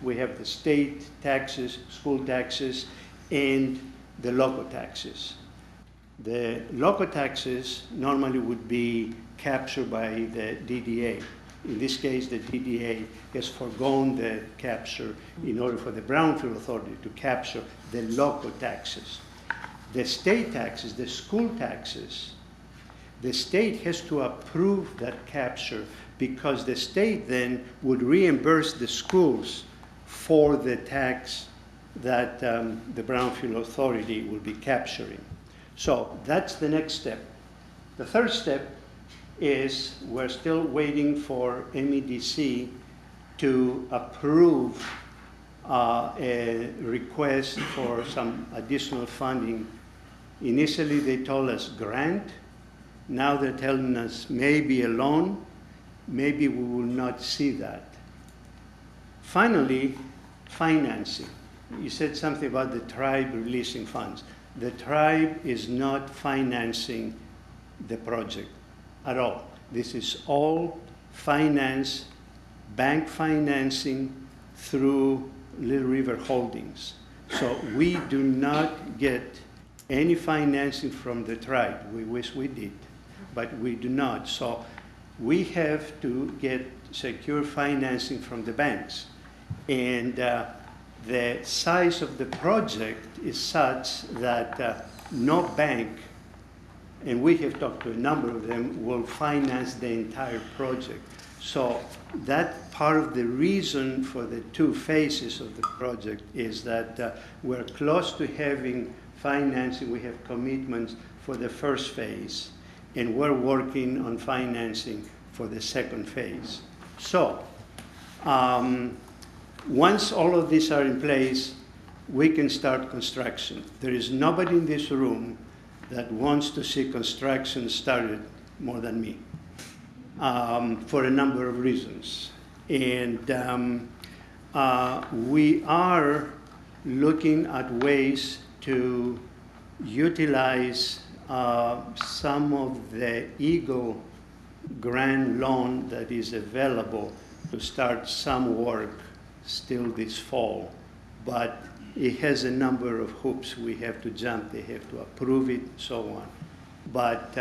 We have the state taxes, school taxes, and the local taxes. The local taxes normally would be captured by the DDA. In this case, the DDA has foregone the capture in order for the Brownfield Authority to capture the local taxes. The state taxes, the school taxes, the state has to approve that capture, because the state then would reimburse the schools for the tax that the Brownfield Authority will be capturing. So that's the next step. The third step is we're still waiting for MEDC to approve a request for some additional funding. Initially, they told us grant. Now they're telling us maybe a loan. Maybe we will not see that. Finally, financing. You said something about the tribe releasing funds. The tribe is not financing the project at all. This is all finance, bank financing through Little River Holdings. So we do not get any financing from the tribe. We wish we did, but we do not. So we have to get secure financing from the banks. And the size of the project is such that no bank, and we have talked to a number of them, will finance the entire project. So that part of the reason for the two phases of the project is that we're close to having financing. We have commitments for the first phase, and we're working on financing for the second phase. So once all of these are in place, we can start construction. There is nobody in this room that wants to see construction started more than me, for a number of reasons. And we are looking at ways to utilize some of the EGLE grant loan that is available to start some work still this fall. But it has a number of hoops we have to jump. They have to approve it, so on. But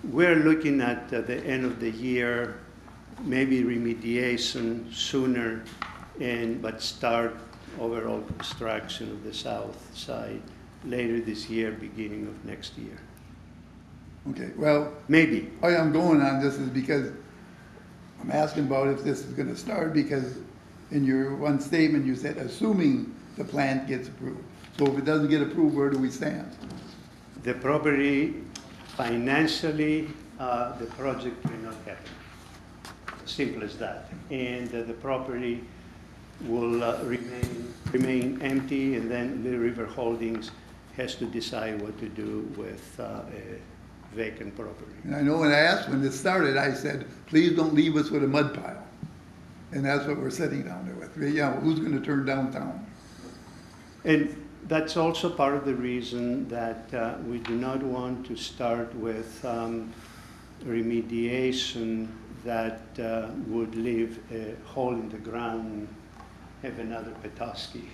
we're looking at the end of the year, maybe remediation sooner, but start overall construction of the south side later this year, beginning of next year. Okay, well, Maybe. why I'm going on this is because I'm asking about if this is gonna start, because in your one statement, you said, assuming the plant gets approved. So if it doesn't get approved, where do we stand? The property, financially, the project cannot happen. Simple as that. And the property will remain empty, and then Little River Holdings has to decide what to do with a vacant property. And I know when I asked when this started, I said, please don't leave us with a mud pile. And that's what we're sitting down there with. Yeah, well, who's gonna turn downtown? And that's also part of the reason that we do not want to start with remediation that would leave a hole in the ground, have another Petoskey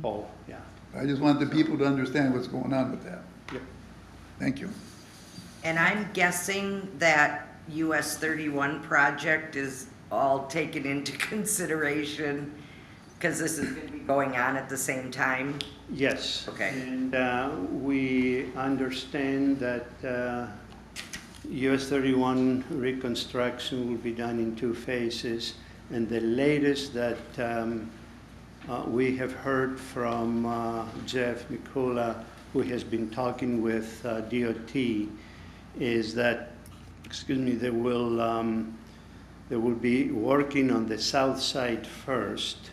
hole, yeah. I just want the people to understand what's going on with that. Yep. Thank you. And I'm guessing that US 31 project is all taken into consideration, because this is going to be going on at the same time? Yes. Okay. And we understand that US 31 reconstruction will be done in two phases. And the latest that we have heard from Jeff Mikula, who has been talking with DOT, is that, they will be working on the south side first,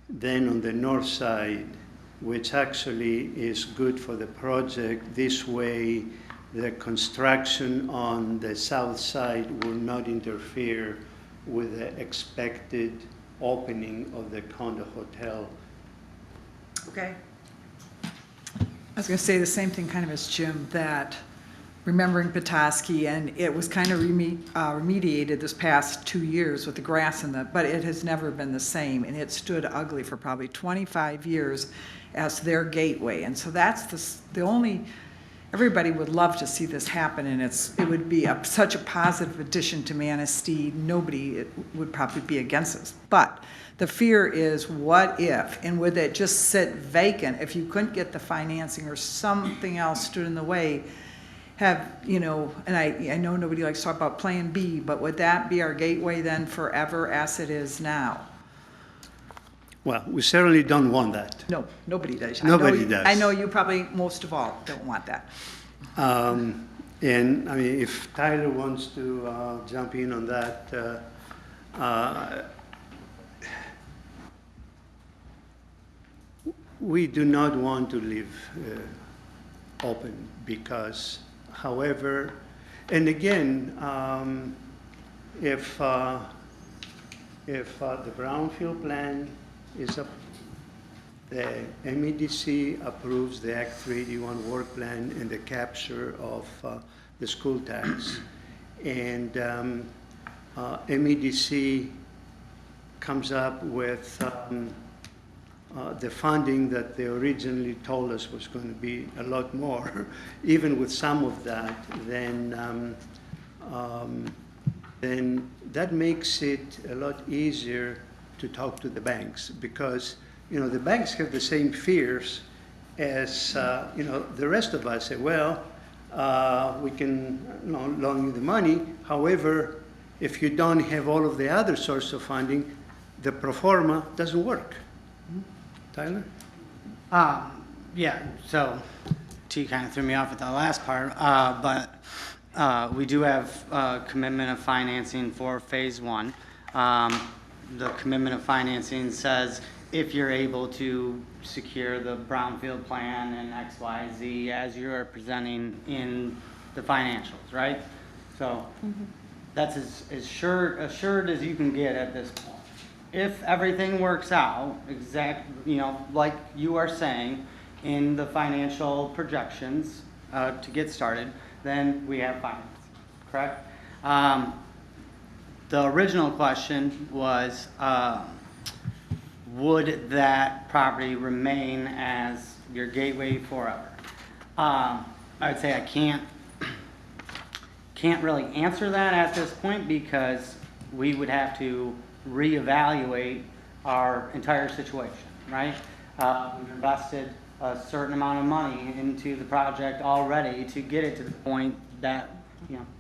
then on the north side, which actually is good for the project. This way, the construction on the south side will not interfere with the expected opening of the condo hotel. Okay. I was going to say the same thing kind of as Jim, that remembering Petoskey, and it was kind of remediated this past 2 years with the grass in but it has never been the same, and it stood ugly for probably 25 years as their gateway. And so that's the only, everybody would love to see this happen, and it would be such a positive addition to Manistee. Nobody would probably be against this. But the fear is, what if, and would it just sit vacant if you couldn't get the financing or something else stood in the way? And I know nobody likes to talk about Plan B, but would that be our gateway then forever as it is now? Well, we certainly don't want that. No, nobody does. Nobody does. I know you probably, most of all, don't want that. And I mean, if Tyler wants to jump in on that, we do not want to leave open because, however, and again, if the brownfield plan is up, the MEDC approves the Act 381 work plan and the capture of the school tax, and MEDC comes up with the funding that they originally told us was going to be a lot more. Even with some of that, then that makes it a lot easier to talk to the banks, because, the banks have the same fears as, the rest of us. Say, well, we can loan you the money. However, if you don't have all of the other sources of funding, the pro forma doesn't work. Tyler? Yeah, so T kind of threw me off with the last part, but we do have a commitment of financing for phase one. The commitment of financing says if you're able to secure the brownfield plan and X, Y, Z as you're presenting in the financials, right? So that's as assured as you can get at this point. If everything works out, like you are saying, in the financial projections to get started, then we have finance, correct? The original question was, would that property remain as your gateway forever? I would say I can't really answer that at this point, because we would have to reevaluate our entire situation, right? We've invested a certain amount of money into the project already to get it to the point that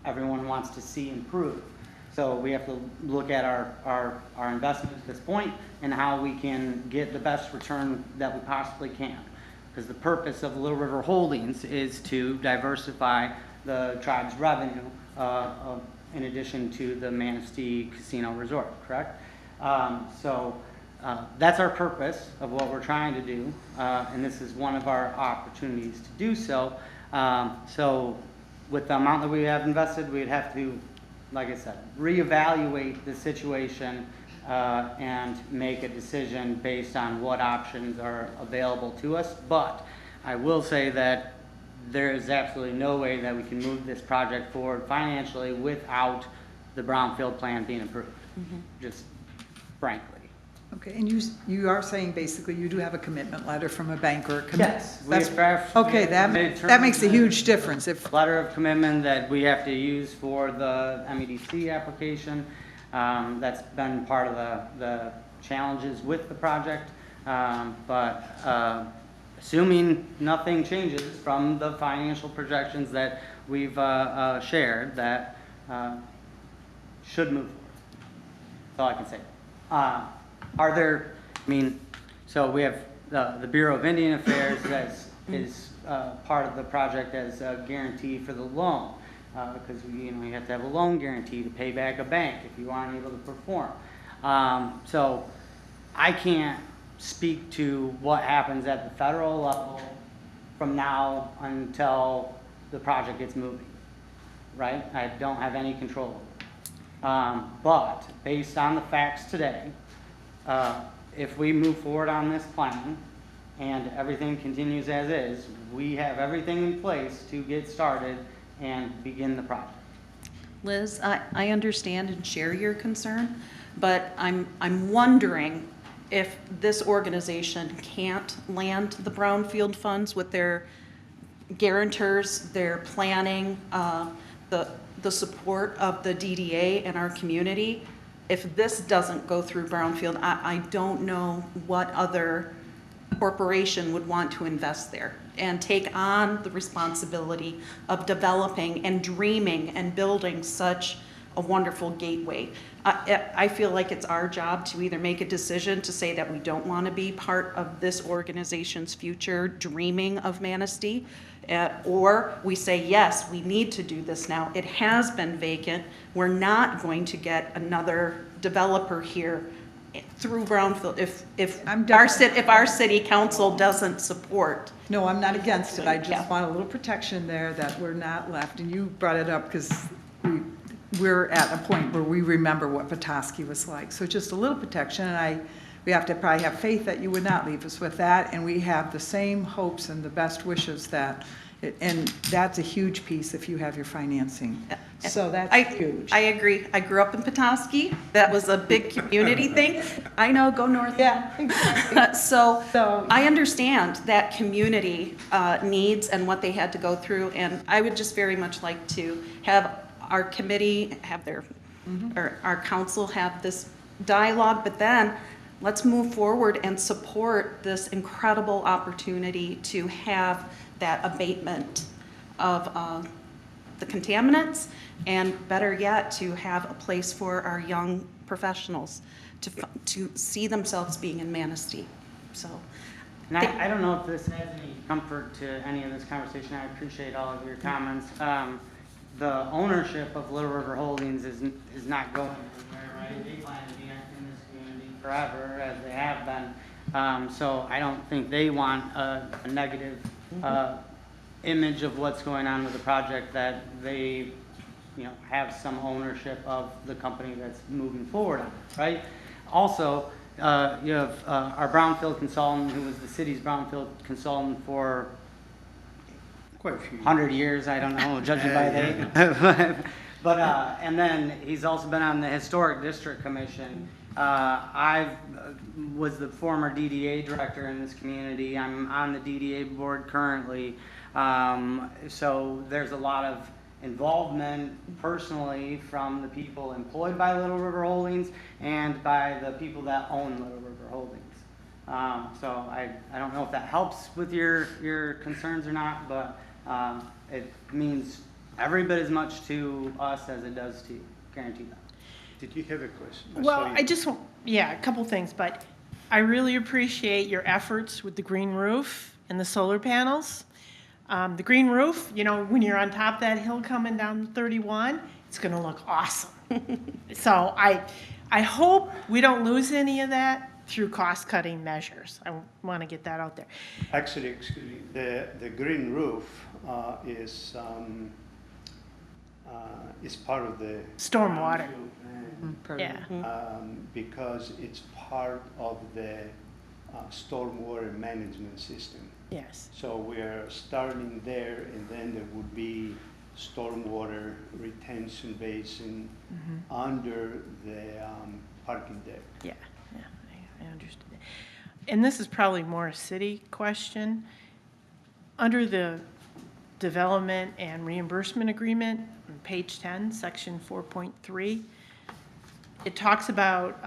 everyone wants to see improve. So we have to look at our investment at this point and how we can get the best return that we possibly can. Because the purpose of Little River Holdings is to diversify the tribe's revenue in addition to the Manistee Casino Resort, correct? That's our purpose of what we're trying to do, and this is one of our opportunities to do so. So with the amount that we have invested, we'd have to, like I said, reevaluate the situation and make a decision based on what options are available to us. But I will say that there is absolutely no way that we can move this project forward financially without the brownfield plan being approved, just frankly. Okay, and you are saying basically you do have a commitment letter from a bank or a Yes. Okay, that makes a huge difference. If Letter of commitment that we have to use for the MEDC application. That's been part of the challenges with the project. But assuming nothing changes from the financial projections that we've shared, that should move forward. That's all I can say. Are there, so we have the Bureau of Indian Affairs that is part of the project as a guarantee for the loan, because you have to have a loan guarantee to pay back a bank if you aren't able to perform. So I can't speak to what happens at the federal level from now until the project gets moving, right? I don't have any control over it. But based on the facts today, if we move forward on this plan and everything continues as is, we have everything in place to get started and begin the project. Liz, I understand and share your concern, but I'm wondering if this organization can't land the brownfield funds with their guarantors, their planning, the support of the DDA and our community. If this doesn't go through brownfield, I don't know what other corporation would want to invest there and take on the responsibility of developing and dreaming and building such a wonderful gateway. I feel like it's our job to either make a decision to say that we don't want to be part of this organization's future dreaming of Manistee, or we say, yes, we need to do this now. It has been vacant. We're not going to get another developer here through brownfield if our city council doesn't support. No, I'm not against it. I just want a little protection there that we're not left. And you brought it up because we're at a point where we remember what Petoskey was like. So just a little protection, and we have to probably have faith that you would not leave us with that. And we have the same hopes and the best wishes and that's a huge piece if you have your financing. So that's huge. I agree. I grew up in Petoskey. That was a big community thing. I know, go north. Yeah, exactly. So I understand that community needs and what they had to go through. And I would just very much like to have our committee have or our council have this dialogue, but then let's move forward and support this incredible opportunity to have that abatement of the contaminants, and better yet, to have a place for our young professionals to see themselves being in Manistee. So, And I don't know if this adds any comfort to any of this conversation. I appreciate all of your comments. The ownership of Little River Holdings is not going anywhere, right? They plan to be in this community forever, as they have been. So I don't think they want a negative image of what's going on with the project, that they, have some ownership of the company that's moving forward on it, right? Also, you have our brownfield consultant, who was the city's brownfield consultant for Quite a few. 100 years, I don't know, judging by the age. But, and then he's also been on the Historic District Commission. I was the former DDA director in this community. I'm on the DDA board currently. So there's a lot of involvement personally from the people employed by Little River Holdings and by the people that own Little River Holdings. So I don't know if that helps with your concerns or not, but it means every bit as much to us as it does to you, guarantee that. Did you have a question? Well, Sorry. I just want, a couple things, but I really appreciate your efforts with the green roof and the solar panels. The green roof, when you're on top of that hill coming down 31, it's going to look awesome. So I hope we don't lose any of that through cost-cutting measures. I want to get that out there. Actually, excuse me, the green roof is part of the Stormwater. plan, Yeah. because it's part of the stormwater management system. Yes. So we're starting there, and then there would be stormwater retention basin under the parking deck. Yeah, I understood that. And this is probably more a city question. Under the development and reimbursement agreement, on page 10, section 4.3, it talks about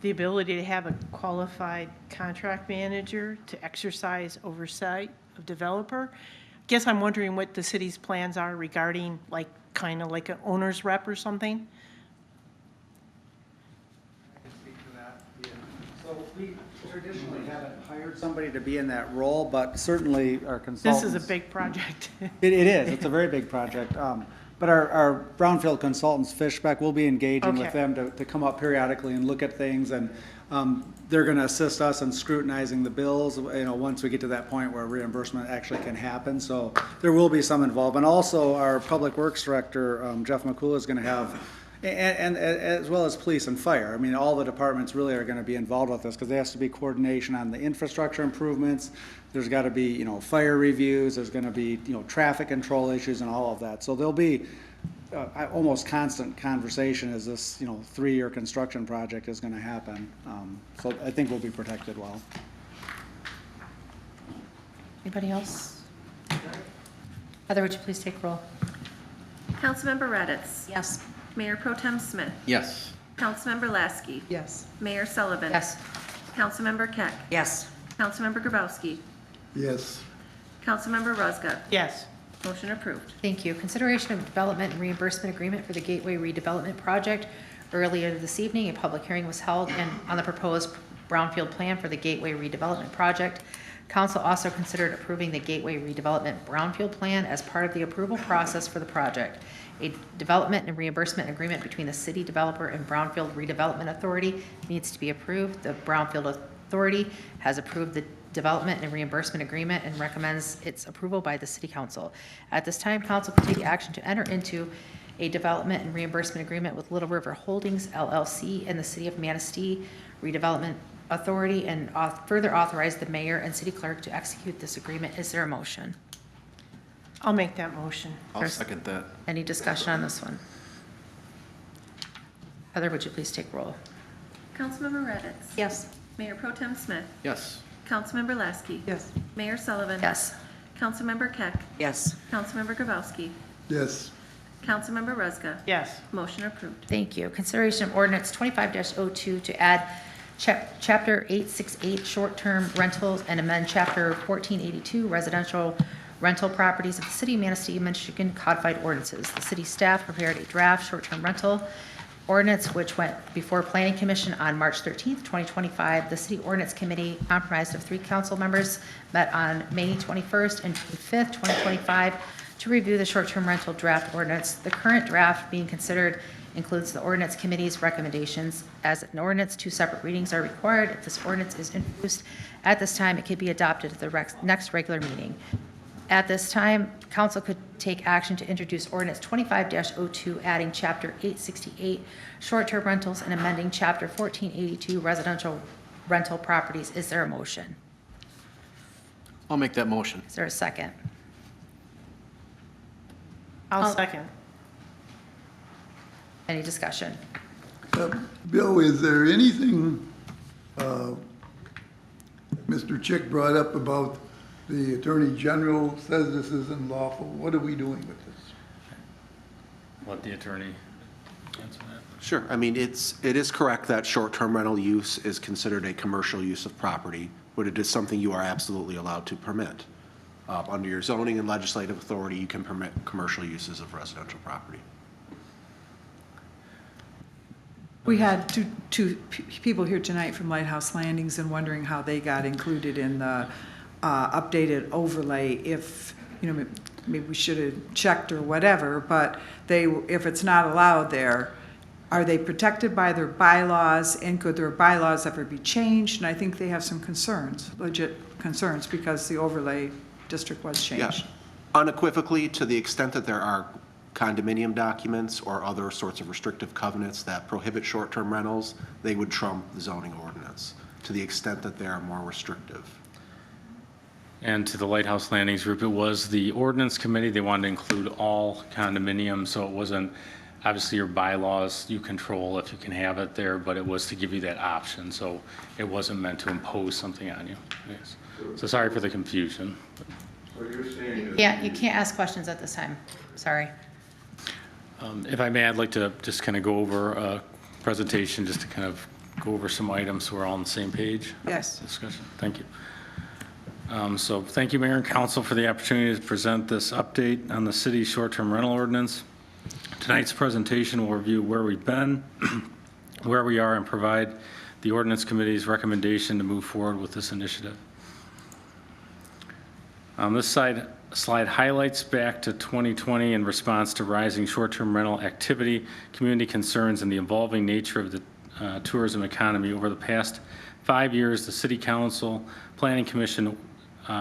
the ability to have a qualified contract manager to exercise oversight of developer. I guess I'm wondering what the city's plans are regarding kind of like an owner's rep or something? I can speak to that, yeah. So we traditionally haven't hired somebody to be in that role, but certainly our consultants. This is a big project. It is, it's a very big project. But our brownfield consultants, Fishbeck, will be engaging with them to come up periodically and look at things, and they're going to assist us in scrutinizing the bills, once we get to that point where reimbursement actually can happen. So there will be some involvement. Also, our Public Works Director, Jeff McCool, is going to have, and as well as police and fire. I mean, all the departments really are going to be involved with this, because there has to be coordination on the infrastructure improvements. There's got to be, fire reviews. There's going to be, traffic control issues and all of that. So there'll be almost constant conversation as this, 3-year construction project is going to happen. So I think we'll be protected well. Anybody else? Heather, would you please take roll? Councilmember Raditz. yes. Mayor Pro Tem Smith. Yes. Councilmember Lasky. Yes. Mayor Sullivan. Yes. Councilmember Keck. Yes. Councilmember Grabowski. Yes. Councilmember Rozga. Yes. Motion approved. Thank you. Consideration of development and reimbursement agreement for the Gateway redevelopment project. Earlier this evening, a public hearing was held on the proposed brownfield plan for the Gateway redevelopment project. Council also considered approving the Gateway redevelopment brownfield plan as part of the approval process for the project. A development and reimbursement agreement between the city developer and Brownfield Redevelopment Authority needs to be approved. The Brownfield Authority has approved the development and reimbursement agreement and recommends its approval by the city council. At this time, council can take action to enter into a development and reimbursement agreement with Little River Holdings LLC and the city of Manistee Redevelopment Authority, and further authorize the mayor and city clerk to execute this agreement. Is there a motion? I'll make that motion. I'll second that. Any discussion on this one? Heather, would you please take roll? Councilmember Raditz. Yes. Mayor Pro Tem Smith. Yes. Councilmember Lasky. Yes. Mayor Sullivan. Yes. Councilmember Keck. Yes. Councilmember Grabowski. Yes. Councilmember Ruzga. Yes. Motion approved. Thank you. Consideration of ordinance 25-02 to add Chapter 868 short-term rentals and amend Chapter 1482 residential rental properties of the City of Manistee, Michigan codified ordinances. The city staff prepared a draft short-term rental ordinance which went before Planning Commission on March 13th, 2025. The City Ordinance Committee, comprised of 3 council members, met on May 21st and 5th, 2025 to review the short-term rental draft ordinance. The current draft being considered includes the ordinance committee's recommendations. As an ordinance, 2 separate readings are required. If this ordinance is introduced at this time, it could be adopted at the next regular meeting. At this time, council could take action to introduce ordinance 25-02, adding Chapter 868 short-term rentals and amending Chapter 1482 residential rental properties. Is there a motion? I'll make that motion. Is there a second? I'll second. Any discussion? Bill, is there anything Mr. Chick brought up about the Attorney General says this isn't lawful? What are we doing with this? Let the attorney answer that. Sure. I mean, it is correct that short-term rental use is considered a commercial use of property, but it is something you are absolutely allowed to permit. Under your zoning and legislative authority, you can permit commercial uses of residential property. We had two people here tonight from Lighthouse Landings and wondering how they got included in the updated overlay. If, maybe we should have checked or whatever, but if it's not allowed there, are they protected by their bylaws, and could their bylaws ever be changed? And I think they have some concerns, legit concerns, because the overlay district was changed. Yeah. Unequivocally, to the extent that there are condominium documents or other sorts of restrictive covenants that prohibit short-term rentals, they would trump the zoning ordinance to the extent that they are more restrictive. And to the Lighthouse Landings group, it was the ordinance committee. They wanted to include all condominiums, so it wasn't, obviously your bylaws, you control if you can have it there, but it was to give you that option, so it wasn't meant to impose something on you. Yes. So sorry for the confusion. So you're saying that... Yeah, you can't ask questions at this time. Sorry. If I may, I'd like to just kind of go over a presentation, just to kind of go over some items so we're all on the same page. Yes. Discussion. Thank you. So thank you, Mayor and Council, for the opportunity to present this update on the city's short-term rental ordinance. Tonight's presentation will review where we've been, where we are, and provide the ordinance committee's recommendation to move forward with this initiative. This slide highlights back to 2020 in response to rising short-term rental activity, community concerns, and the evolving nature of the tourism economy. Over the past 5 years, the City Council, Planning Commission,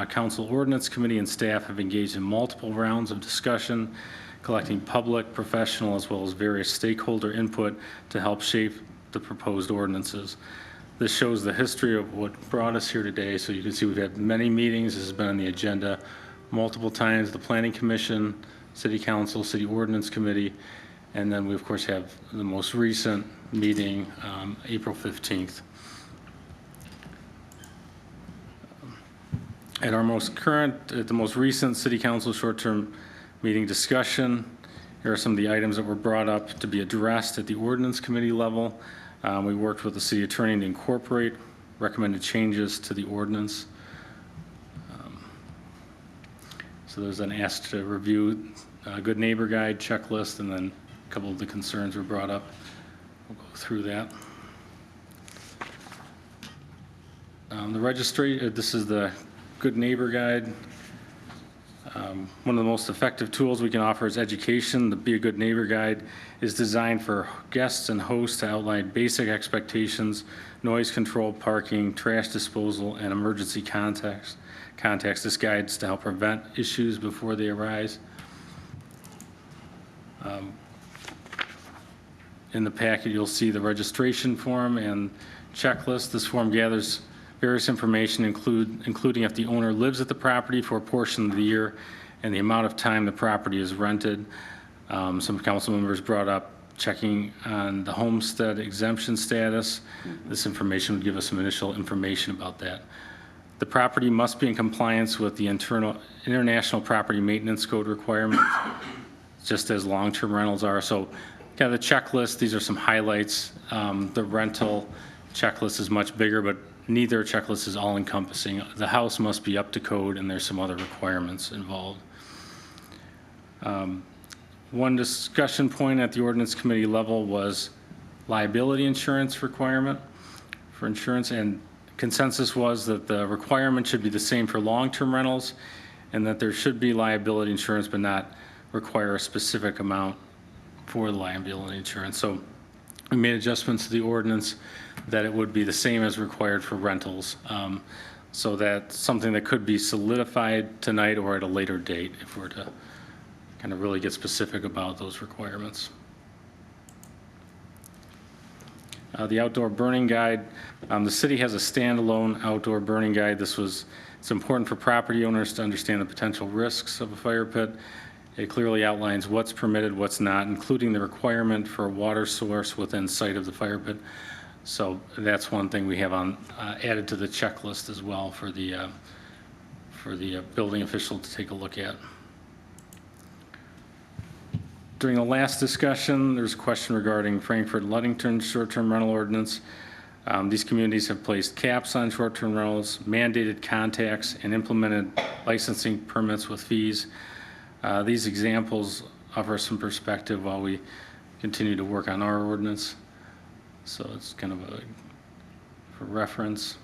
Council Ordinance Committee, and staff have engaged in multiple rounds of discussion, collecting public, professional, as well as various stakeholder input to help shape the proposed ordinances. This shows the history of what brought us here today. So you can see we've had many meetings. This has been on the agenda multiple times. The Planning Commission, City Council, City Ordinance Committee, and then we of course have the most recent meeting, April 15th. At the most recent City Council short-term meeting discussion, here are some of the items that were brought up to be addressed at the Ordinance Committee level. We worked with the City Attorney to incorporate recommended changes to the ordinance. So there's an ask to review a good neighbor guide checklist, and then a couple of the concerns were brought up. We'll go through that. The registry, this is the Good Neighbor Guide. One of the most effective tools we can offer is education. The Be a Good Neighbor Guide is designed for guests and hosts to outline basic expectations, noise control, parking, trash disposal, and emergency contacts. This guide is to help prevent issues before they arise. In the packet, you'll see the registration form and checklist. This form gathers various information, including if the owner lives at the property for a portion of the year and the amount of time the property is rented. Some council members brought up checking on the homestead exemption status. This information would give us some initial information about that. The property must be in compliance with the International Property Maintenance Code requirements. just as long-term rentals are. So kind of the checklist, these are some highlights. The rental checklist is much bigger, but neither checklist is all-encompassing. The house must be up to code, and there's some other requirements involved. One discussion point at the ordinance committee level was liability insurance requirement for insurance, and consensus was that the requirement should be the same for long-term rentals, and that there should be liability insurance but not require a specific amount for the liability insurance. So we made adjustments to the ordinance that it would be the same as required for rentals. So that's something that could be solidified tonight or at a later date if we're to kind of really get specific about those requirements. The outdoor burning guide, the city has a standalone outdoor burning guide. It's important for property owners to understand the potential risks of a fire pit. It clearly outlines what's permitted, what's not, including the requirement for a water source within sight of the fire pit. So that's one thing we have on added to the checklist as well for the building official to take a look at. During the last discussion, there's a question regarding Frankfurt Ludington short-term rental ordinance. These communities have placed caps on short-term rentals, mandated contacts, and implemented licensing permits with fees. These examples offer some perspective while we continue to work on our ordinance. So it's kind of for reference.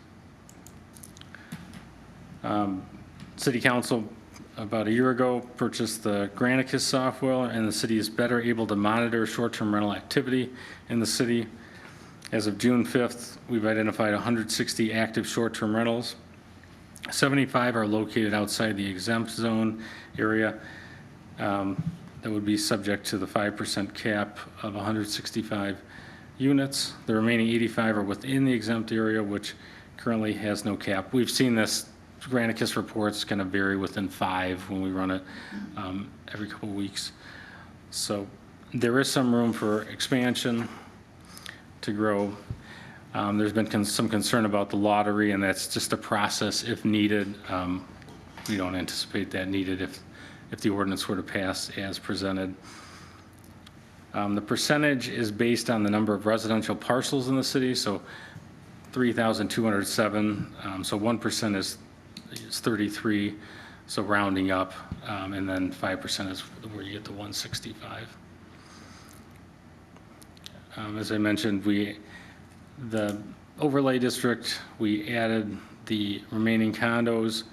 City Council about a year ago purchased the Granicus software, and the city is better able to monitor short-term rental activity in the city. As of June 5th, we've identified 160 active short-term rentals. 75 are located outside the exempt zone area. That would be subject to the 5% cap of 165 units. The remaining 85 are within the exempt area, which currently has no cap. We've seen this Granicus reports kind of vary within 5 when we run it every couple of weeks. So there is some room for expansion to grow. There's been some concern about the lottery, and that's just a process if needed. We don't anticipate that needed if the ordinance were to pass as presented. The percentage is based on the number of residential parcels in the city, so 3,207, so 1% is 33, so rounding up, and then 5% is where you get the 165. As I mentioned, the overlay district, we added the remaining condos,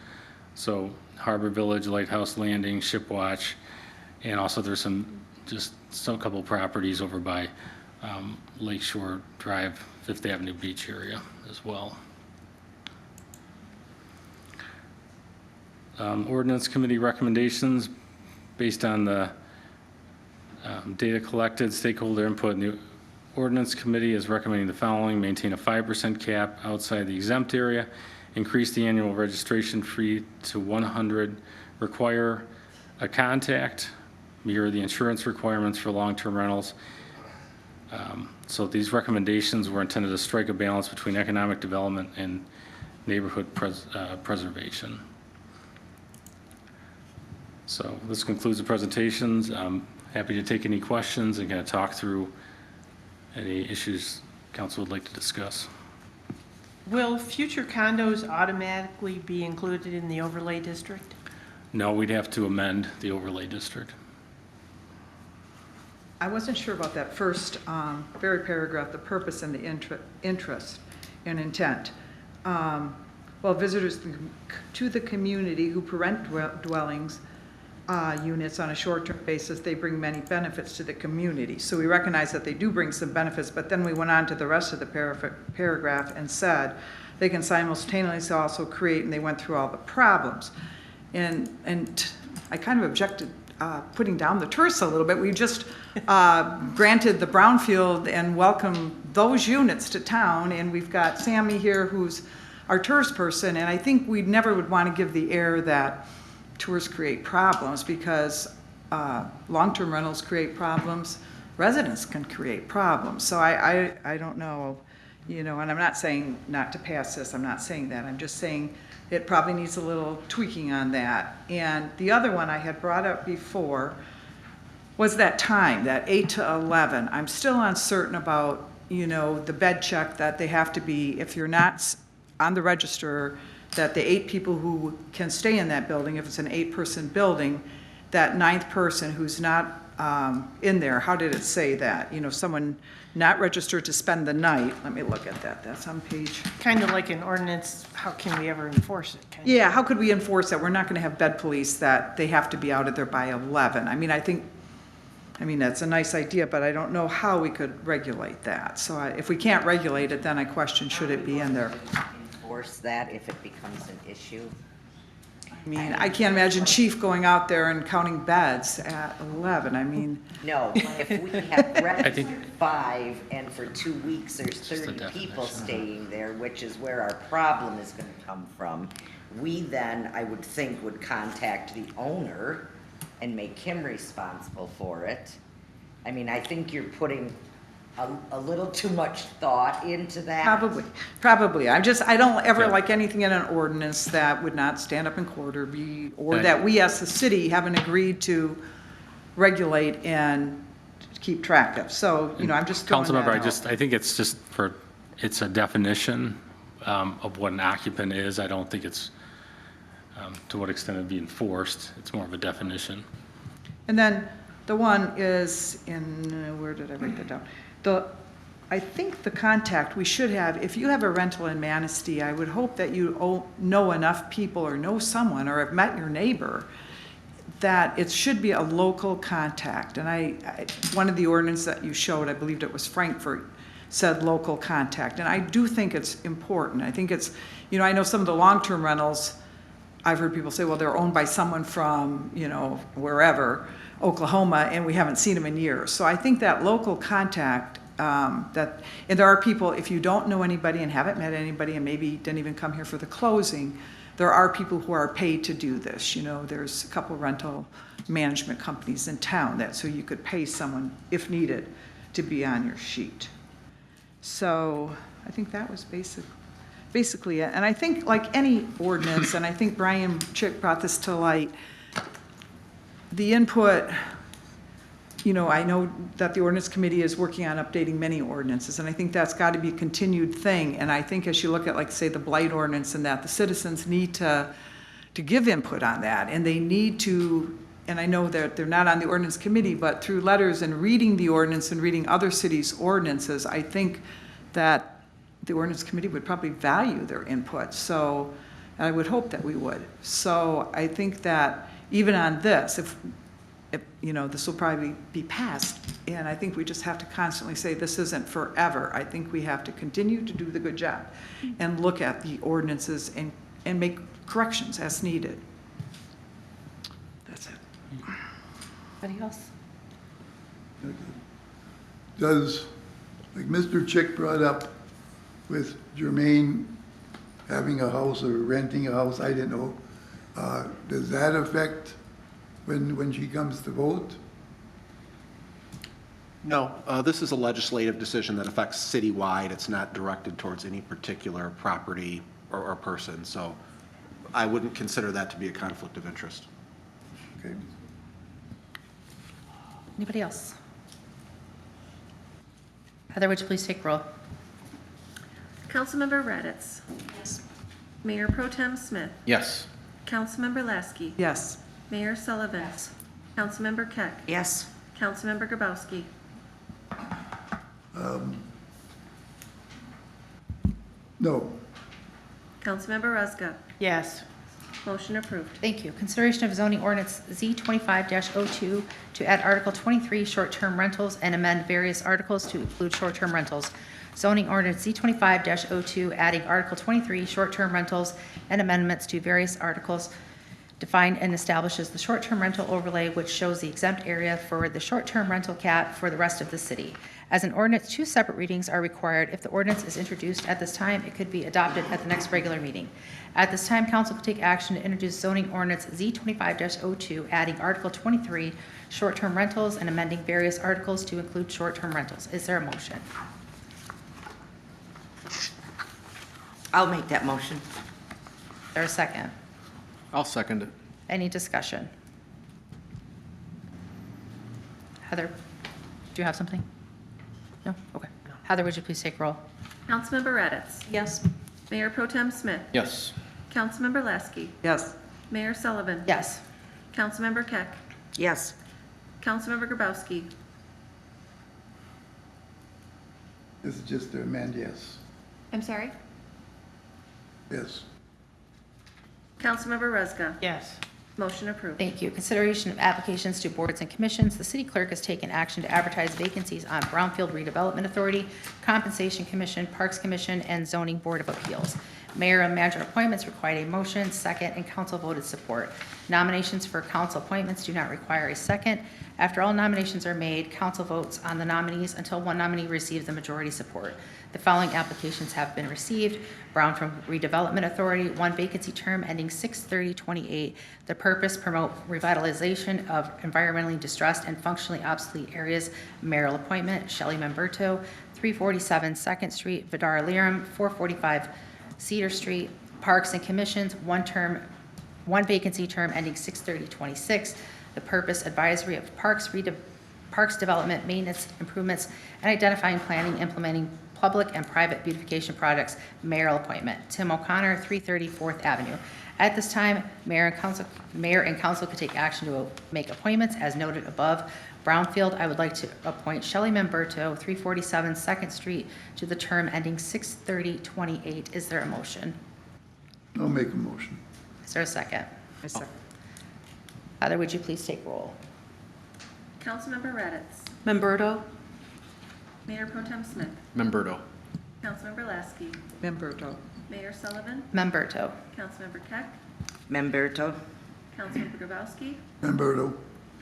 so Harbor Village, Lighthouse Landing, Shipwatch, and also there's a couple properties over by Lakeshore Drive, Fifth Avenue Beach area as well. Ordinance committee recommendations based on the data collected, stakeholder input, and the ordinance committee is recommending the following: maintain a 5% cap outside the exempt area, increase the annual registration fee to 100, require a contact, mirror the insurance requirements for long-term rentals. So these recommendations were intended to strike a balance between economic development and neighborhood preservation. So this concludes the presentations. I'm happy to take any questions and kind of talk through any issues council would like to discuss. Will future condos automatically be included in the overlay district? No, we'd have to amend the overlay district. I wasn't sure about that first very paragraph, the purpose and the interest and intent. Well, visitors to the community who rent dwellings units on a short-term basis, they bring many benefits to the community. So we recognize that they do bring some benefits, but then we went on to the rest of the paragraph and said they can simultaneously also create, and they went through all the problems. And I kind of objected putting down the tourists a little bit. We just granted the brownfield and welcomed those units to town, and we've got Sammy here who's our tourist person, and I think we never would want to give the air that tours create problems, because long-term rentals create problems, residents can create problems. So I don't know, and I'm not saying not to pass this, I'm not saying that, I'm just saying it probably needs a little tweaking on that. And the other one I had brought up before was that time, that 8 to 11. I'm still uncertain about, the bed check that they have to be, if you're not on the register, that the 8 people who can stay in that building, if it's an 8-person building, that 9th person who's not in there, how did it say that? Someone not registered to spend the night. Let me look at that. That's on page. Kind of like an ordinance, how can we ever enforce it? kind of? Yeah, how could we enforce that? We're not going to have bed police that they have to be out of there by 11. I mean, that's a nice idea, but I don't know how we could regulate that. So if we can't regulate it, then I question, should it be in there? Enforce that if it becomes an issue. I mean, I can't imagine chief going out there and counting beds at 11. I mean, No, if we have registered 5 and for 2 weeks there's 30 people staying there, which is where our problem is gonna come from, we then, I would think, would contact the owner and make him responsible for it. I mean, I think you're putting a little too much thought into that. probably. I don't ever like anything in an ordinance that would not stand up in court or that we as the city haven't agreed to regulate and keep track of. So, I'm just throwing that out. I think it's just it's a definition of what an occupant is. I don't think it's to what extent it'd be enforced. It's more of a definition. And then the one is in, where did I write that down? I think the contact we should have, if you have a rental in Manistee, I would hope that you know enough people or know someone or have met your neighbor that it should be a local contact. And one of the ordinance that you showed, I believed it was Frankfurt, said local contact. And I do think it's important. I think it's, I know some of the long-term rentals, I've heard people say, well, they're owned by someone from, wherever, Oklahoma, and we haven't seen them in years. So I think that local contact, and there are people, if you don't know anybody and haven't met anybody and maybe didn't even come here for the closing, there are people who are paid to do this. There's a couple rental management companies in town so you could pay someone, if needed, to be on your sheet. So I think that was basically it. And I think like any ordinance, and I think Brian Chick brought this to light, the input, I know that the ordinance committee is working on updating many ordinances, and I think that's got to be a continued thing. And I think as you look at, like, say, the blight ordinance and that, the citizens need to give input on that, and they need to, and I know that they're not on the ordinance committee, but through letters and reading the ordinance and reading other cities' ordinances, I think that the ordinance committee would probably value their input. So I would hope that we would. So I think that even on this, if this will probably be passed, and I think we just have to constantly say this isn't forever. I think we have to continue to do the good job and look at the ordinances and make corrections as needed. That's it. Anybody else? Does, like Mr. Chick brought up with Jermaine having a house or renting a house, I didn't know, does that affect when she comes to vote? No, this is a legislative decision that affects citywide. It's not directed towards any particular property or person, so I wouldn't consider that to be a conflict of interest. Okay. Anybody else? Heather, would you please take roll? Councilmember Raditz. Yes. Mayor Pro Tem Smith. Yes. Councilmember Lasky. Yes. Mayor Sullivan. Councilmember Keck. Yes. Councilmember Grabowski. No. Councilmember Ruzga. Yes. Motion approved. Thank you. Consideration of zoning ordinance Z25-02 to add Article 23 short-term rentals and amend various articles to include short-term rentals. Zoning ordinance Z25-02 adding Article 23 short-term rentals and amendments to various articles defined and establishes the short-term rental overlay, which shows the exempt area for the short-term rental cap for the rest of the city. As an ordinance, 2 separate readings are required. If the ordinance is introduced at this time, it could be adopted at the next regular meeting. At this time, council could take action to introduce zoning ordinance Z25-02, adding Article 23, short-term rentals, and amending various articles to include short-term rentals. Is there a motion? I'll make that motion. Is there a second? I'll second it. Any discussion? Heather, do you have something? No? Okay. Heather, would you please take roll? Councilmember Raddatz. Yes. Mayor Pro Tem Smith. Yes. Councilmember Lasky. Yes. Mayor Sullivan. Yes. Councilmember Keck. Yes. Councilmember Grabowski. This is just to amend, yes. I'm sorry? Yes. Councilmember Rezga. Yes. Motion approved. Thank you. Consideration of applications to boards and commissions. The city clerk has taken action to advertise vacancies on Brownfield Redevelopment Authority, Compensation Commission, Parks Commission, and Zoning Board of Appeals. Mayor and manager appointments require a motion, second, and council voted support. Nominations for council appointments do not require a second. After all nominations are made, council votes on the nominees until one nominee receives the majority support. The following applications have been received. Brownfield Redevelopment Authority, 1 vacancy term ending 6/30/28. The purpose, promote revitalization of environmentally distressed and functionally obsolete areas. Mayoral appointment, Shelley Memberto, 347 2nd Street, Vidar Lirim, 445 Cedar Street. Parks and Commissions, 1 term, 1 vacancy term ending 6/30/26. The purpose, advisory of parks development, maintenance, improvements, and identifying, planning, implementing public and private beautification projects. Mayoral appointment, Tim O'Connor, 330 4th Avenue. At this time, mayor and council could take action to make appointments as noted above. Brownfield, I would like to appoint Shelley Memberto, 347 2nd Street, to the term ending 6/30/28. Is there a motion? I'll make a motion. Is there a second? I second. Heather, would you please take roll? Councilmember Raddatz. Memberto? Mayor Pro Tem Smith. Memberto. Councilmember Lasky. Memberto. Mayor Sullivan. Memberto. Councilmember Keck. Memberto. Councilmember Grabowski. Memberto.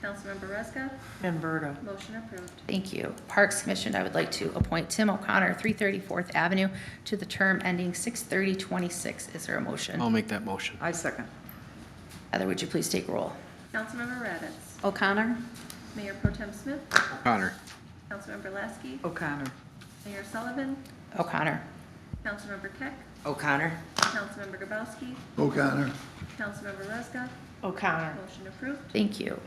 Councilmember Rezga. Memberto. Motion approved. Thank you. Parks Commission, I would like to appoint Tim O'Connor, 330 4th Avenue, to the term ending 6/30/26. Is there a motion? I'll make that motion. I second. Heather, would you please take roll? Councilmember Raddatz. O'Connor? Mayor Pro Tem Smith. O'Connor. Councilmember Lasky. O'Connor. Mayor Sullivan. O'Connor. Councilmember Keck. O'Connor. Councilmember Grabowski. O'Connor. Councilmember Rezga. O'Connor. Motion approved. Thank you.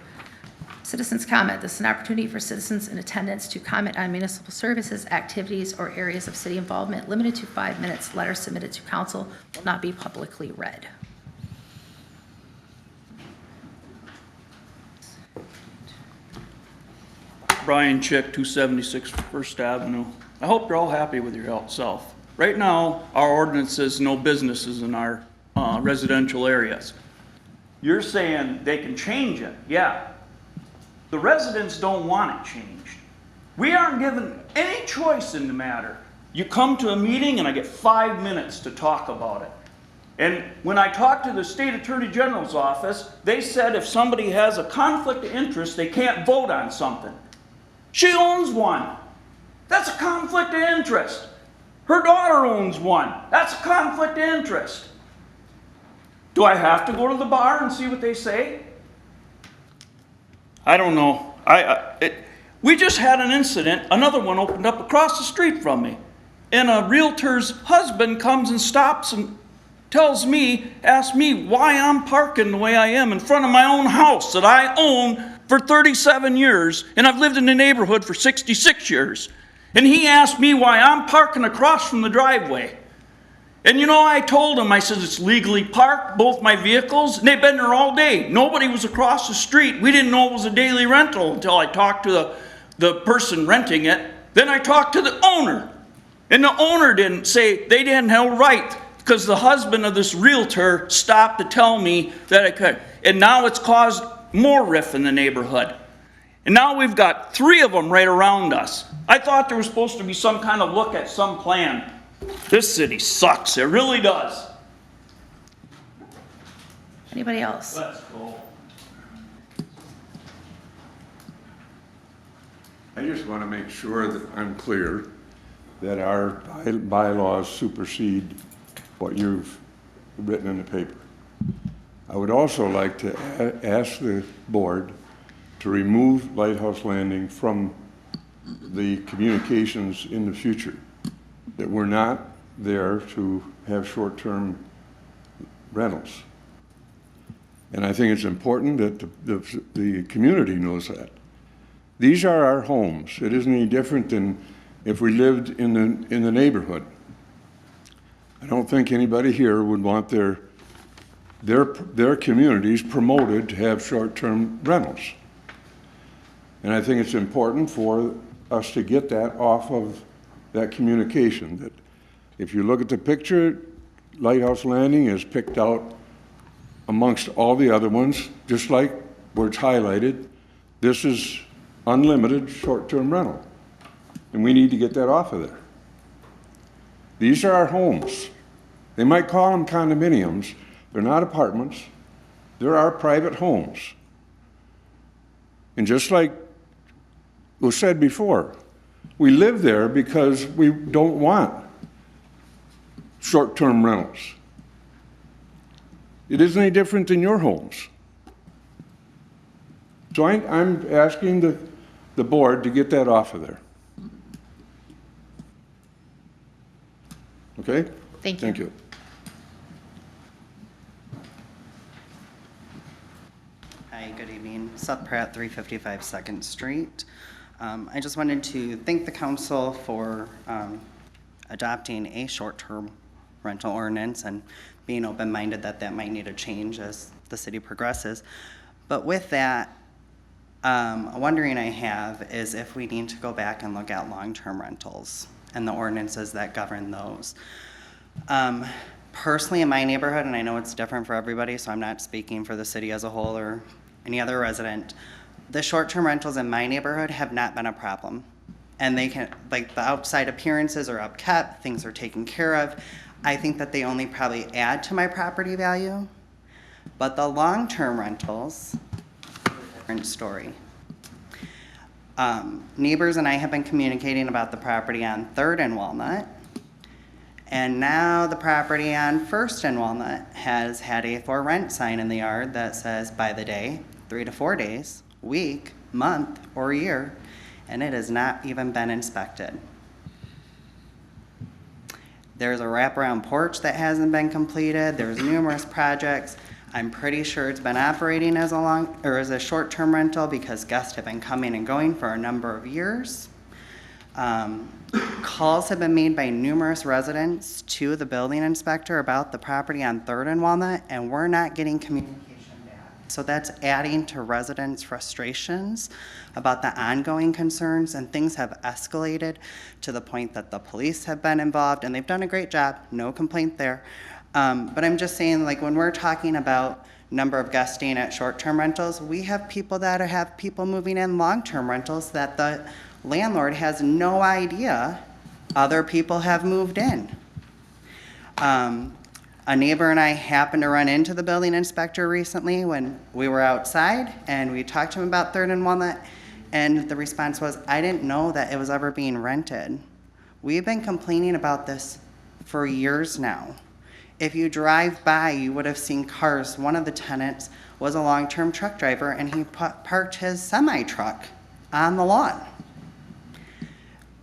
Citizens' comment. This is an opportunity for citizens in attendance to comment on municipal services, activities, or areas of city involvement, limited to 5 minutes. Letters submitted to council will not be publicly read. Brian Chick, 276 First Avenue. I hope you're all happy with yourself. Right now, our ordinance says no businesses in our residential areas. You're saying they can change it, yeah. The residents don't want it changed. We aren't given any choice in the matter. You come to a meeting and I get 5 minutes to talk about it. And when I talked to the state attorney general's office, they said if somebody has a conflict of interest, they can't vote on something. She owns one. That's a conflict of interest. Her daughter owns one. That's a conflict of interest. Do I have to go to the bar and see what they say? I don't know. We just had an incident. Another one opened up across the street from me. And a realtor's husband comes and stops and asks me why I'm parking the way I am in front of my own house that I own for 37 years, and I've lived in the neighborhood for 66 years. And he asked me why I'm parking across from the driveway. And you know, I told him, I said, it's legally parked, both my vehicles, and they've been there all day. Nobody was across the street. We didn't know it was a daily rental until I talked to the person renting it. Then I talked to the owner. And the owner didn't say, they didn't have a right, because the husband of this realtor stopped to tell me that I could. And now it's caused more rift in the neighborhood. And now we've got 3 of them right around us. I thought there was supposed to be some kind of look at some plan. This city sucks. It really does. Anybody else? Let's go. I just want to make sure that I'm clear that our bylaws supersede what you've written in the paper. I would also like to ask the board to remove Lighthouse Landing from the communications in the future, that we're not there to have short-term rentals. And I think it's important that the community knows that. These are our homes. It isn't any different than if we lived in the neighborhood. I don't think anybody here would want their communities promoted to have short-term rentals. And I think it's important for us to get that off of that communication. That if you look at the picture, Lighthouse Landing is picked out amongst all the other ones, just like where it's highlighted. This is unlimited short-term rental. And we need to get that off of there. These are our homes. They might call them condominiums. They're not apartments. They're our private homes. And just like was said before, we live there because we don't want short-term rentals. It isn't any different than your homes. So I'm asking the board to get that off of there. Okay? Thank you. Thank you. Hi, good evening. Seth Pratt, 355 2nd Street. I just wanted to thank the council for adopting a short-term rental ordinance and being open-minded that that might need a change as the city progresses. But with that, a wondering I have is if we need to go back and look at long-term rentals and the ordinances that govern those. Personally, in my neighborhood, and I know it's different for everybody, so I'm not speaking for the city as a whole or any other resident, the short-term rentals in my neighborhood have not been a problem. And they can, like, the outside appearances are upkept, things are taken care of. I think that they only probably add to my property value. But the long-term rentals, different story. Neighbors and I have been communicating about the property on 3rd and Walnut. And now the property on 1st and Walnut has had a for rent sign in the yard that says by the day, 3 to 4 days, week, month, or year, and it has not even been inspected. There's a wraparound porch that hasn't been completed. There's numerous projects. I'm pretty sure it's been operating as a short-term rental because guests have been coming and going for a number of years. Calls have been made by numerous residents to the building inspector about the property on 3rd and Walnut, and we're not getting communication back. So that's adding to residents' frustrations about the ongoing concerns, and things have escalated to the point that the police have been involved, and they've done a great job, no complaint there. But I'm just saying, like, when we're talking about number of guests staying at short-term rentals, we have people that have people moving in long-term rentals that the landlord has no idea other people have moved in. A neighbor and I happened to run into the building inspector recently when we were outside, and we talked to him about 3rd and Walnut, and the response was, I didn't know that it was ever being rented. We've been complaining about this for years now. If you drive by, you would have seen cars. One of the tenants was a long-term truck driver, and he parked his semi-truck on the lawn.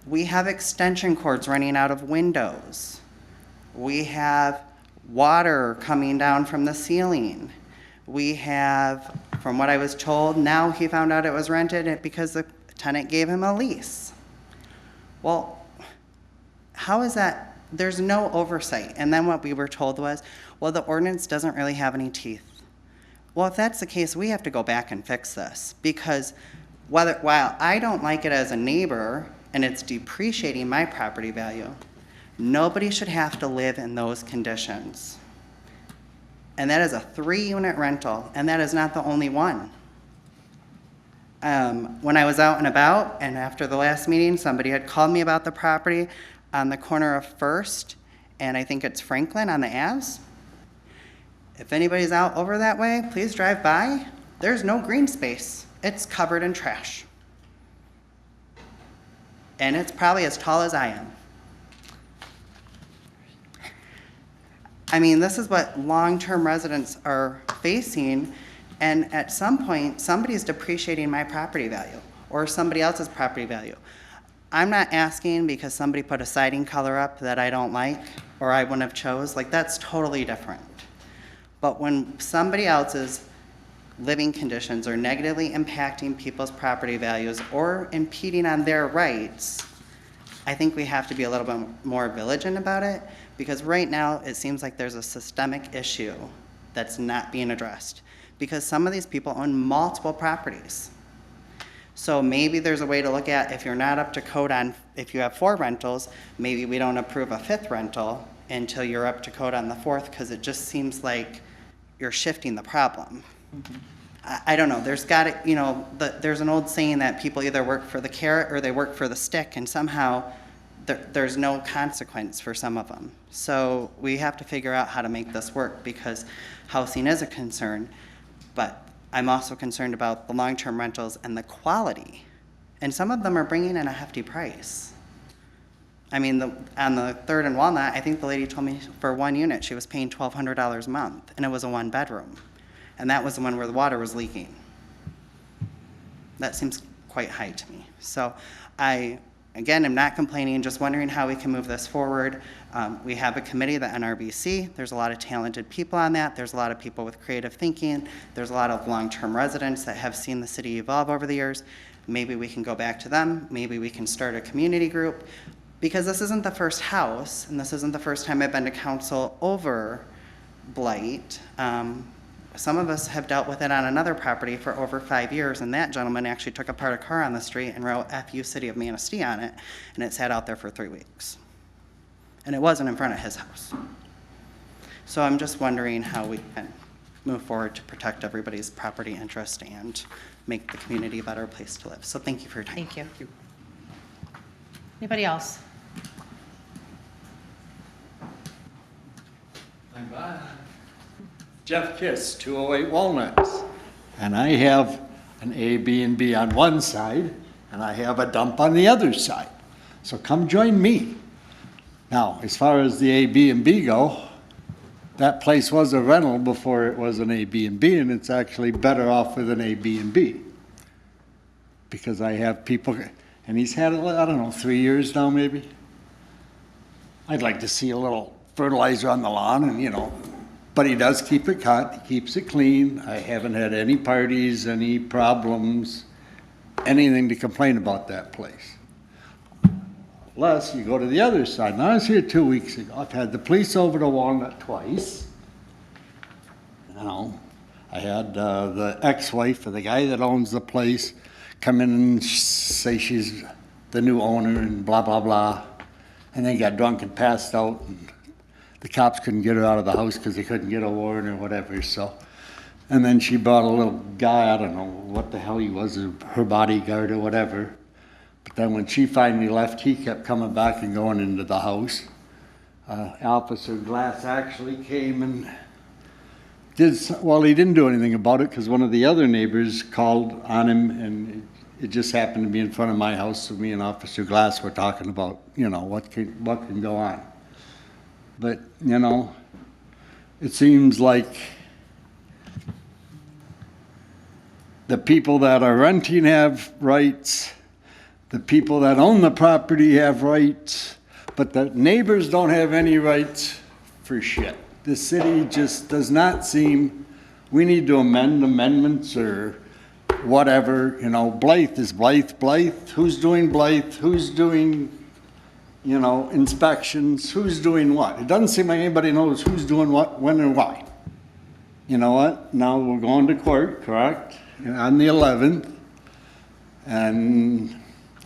We have extension cords running out of windows. We have water coming down from the ceiling. We have, from what I was told, now he found out it was rented because the tenant gave him a lease. Well, how is that? There's no oversight. And then what we were told was, well, the ordinance doesn't really have any teeth. Well, if that's the case, we have to go back and fix this, because while I don't like it as a neighbor and it's depreciating my property value, nobody should have to live in those conditions. And that is a 3-unit rental, and that is not the only one. When I was out and about, and after the last meeting, somebody had called me about the property on the corner of 1st, and I think it's Franklin on the Avs. If anybody's out over that way, please drive by. There's no green space. It's covered in trash. And it's probably as tall as I am. I mean, this is what long-term residents are facing, and at some point, somebody's depreciating my property value or somebody else's property value. I'm not asking because somebody put a siding color up that I don't like or I wouldn't have chose. Like, that's totally different. But when somebody else is living conditions or negatively impacting people's property values or impeding on their rights, I think we have to be a little bit more vigilant about it, because right now it seems like there's a systemic issue that's not being addressed, because some of these people own multiple properties. So maybe there's a way to look at, if you're not up to code on, if you have 4 rentals, maybe we don't approve a 5th rental until you're up to code on the 4th, because it just seems like you're shifting the problem. I don't know, there's got to, there's an old saying that people either work for the carrot or they work for the stick, and somehow there's no consequence for some of them. So we have to figure out how to make this work, because housing is a concern, but I'm also concerned about the long-term rentals and the quality. And some of them are bringing in a hefty price. I mean, on the 3rd and Walnut, I think the lady told me for 1 unit, she was paying $1,200 a month, and it was a 1-bedroom. And that was the one where the water was leaking. That seems quite high to me. So again, I'm not complaining, just wondering how we can move this forward. We have a committee, the NRBC. There's a lot of talented people on that. There's a lot of people with creative thinking. There's a lot of long-term residents that have seen the city evolve over the years. Maybe we can go back to them. Maybe we can start a community group, because this isn't the first house, and this isn't the first time I've been to council over blight. Some of us have dealt with it on another property for over 5 years, and that gentleman actually took apart a car on the street and wrote "F-U City of Manistee" on it, and it sat out there for 3 weeks. And it wasn't in front of his house. So I'm just wondering how we can move forward to protect everybody's property interest and make the community a better place to live. So thank you for your time. Thank you. Anybody else? Jeff Kiss, 208 Walnuts. And I have an A, B, and B on one side, and I have a dump on the other side. So come join me. Now, as far as the A, B, and B go, that place was a rental before it was an A, B, and B, and it's actually better off with an A, B, and B. Because I have people, and he's had, I don't know, 3 years now maybe. I'd like to see a little fertilizer on the lawn, and but he does keep it cut, he keeps it clean. I haven't had any parties, any problems, anything to complain about that place. Unless you go to the other side. Now, I was here 2 weeks ago. I've had the police over to Walnut twice. I had the ex-wife of the guy that owns the place come in and say she's the new owner and blah, blah, blah. And then got drunk and passed out. And the cops couldn't get her out of the house because they couldn't get a warrant or whatever. So, and then she brought a little guy, I don't know what the hell he was, her bodyguard or whatever. But then when she finally left, he kept coming back and going into the house. Officer Glass actually came and he didn't do anything about it because one of the other neighbors called on him, and it just happened to be in front of my house. So me and Officer Glass were talking about, what can go on. But, it seems like the people that are renting have rights, the people that own the property have rights, but the neighbors don't have any rights for shit. The city just does not seem, we need to amend amendments or whatever. Blythe is Blythe. Who's doing Blythe? Who's doing, inspections? Who's doing what? It doesn't seem like anybody knows who's doing what, when, and why. You know what? Now we're going to court, correct? On the 11th. And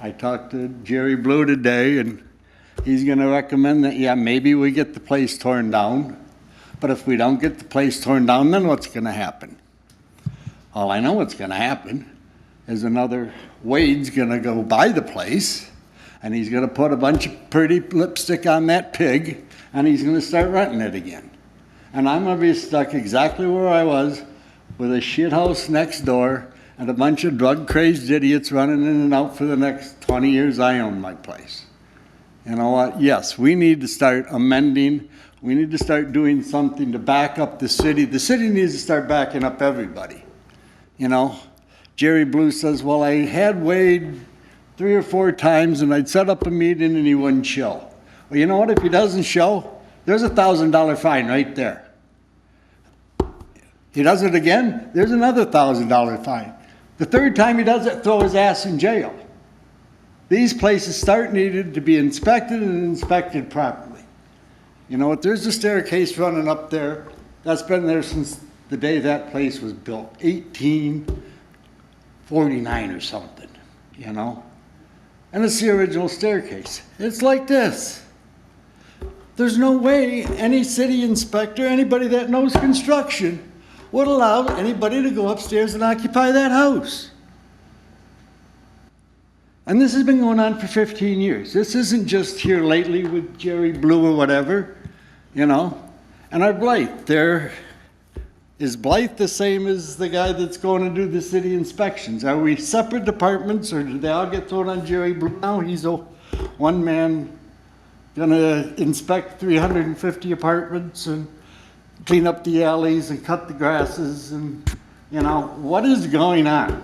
I talked to Jerry Blue today, and he's going to recommend that, maybe we get the place torn down. But if we don't get the place torn down, then what's going to happen? All I know what's going to happen is another Wade's going to go buy the place, and he's going to put a bunch of pretty lipstick on that pig, and he's going to start renting it again. And I'm going to be stuck exactly where I was, with a shit house next door and a bunch of drug-crazed idiots running in and out for the next 20 years I own my place. You know what? Yes, we need to start amending. We need to start doing something to back up the city. The city needs to start backing up everybody. Jerry Blue says, well, I had Wade 3 or 4 times, and I'd set up a meeting, and he wouldn't show. Well, you know what? If he doesn't show, there's a $1,000 fine right there. He does it again, there's another $1,000 fine. The third time he does it, throw his ass in jail. These places needed to be inspected and inspected properly. You know what, there's a staircase running up there that's been there since the day that place was built, 1849 or something, you know? And it's the original staircase. It's like this. There's no way any city inspector, anybody that knows construction, would allow anybody to go upstairs and occupy that house. And this has been going on for 15 years. This isn't just here lately with Jerry Blue or whatever, you know? And our Blythe, is Blythe the same as the guy that's going to do the city inspections? Are we separate departments, or do they all get thrown on Jerry Blue now? He's a one man gonna inspect 350 apartments and clean up the alleys and cut the grasses and, you know, what is going on?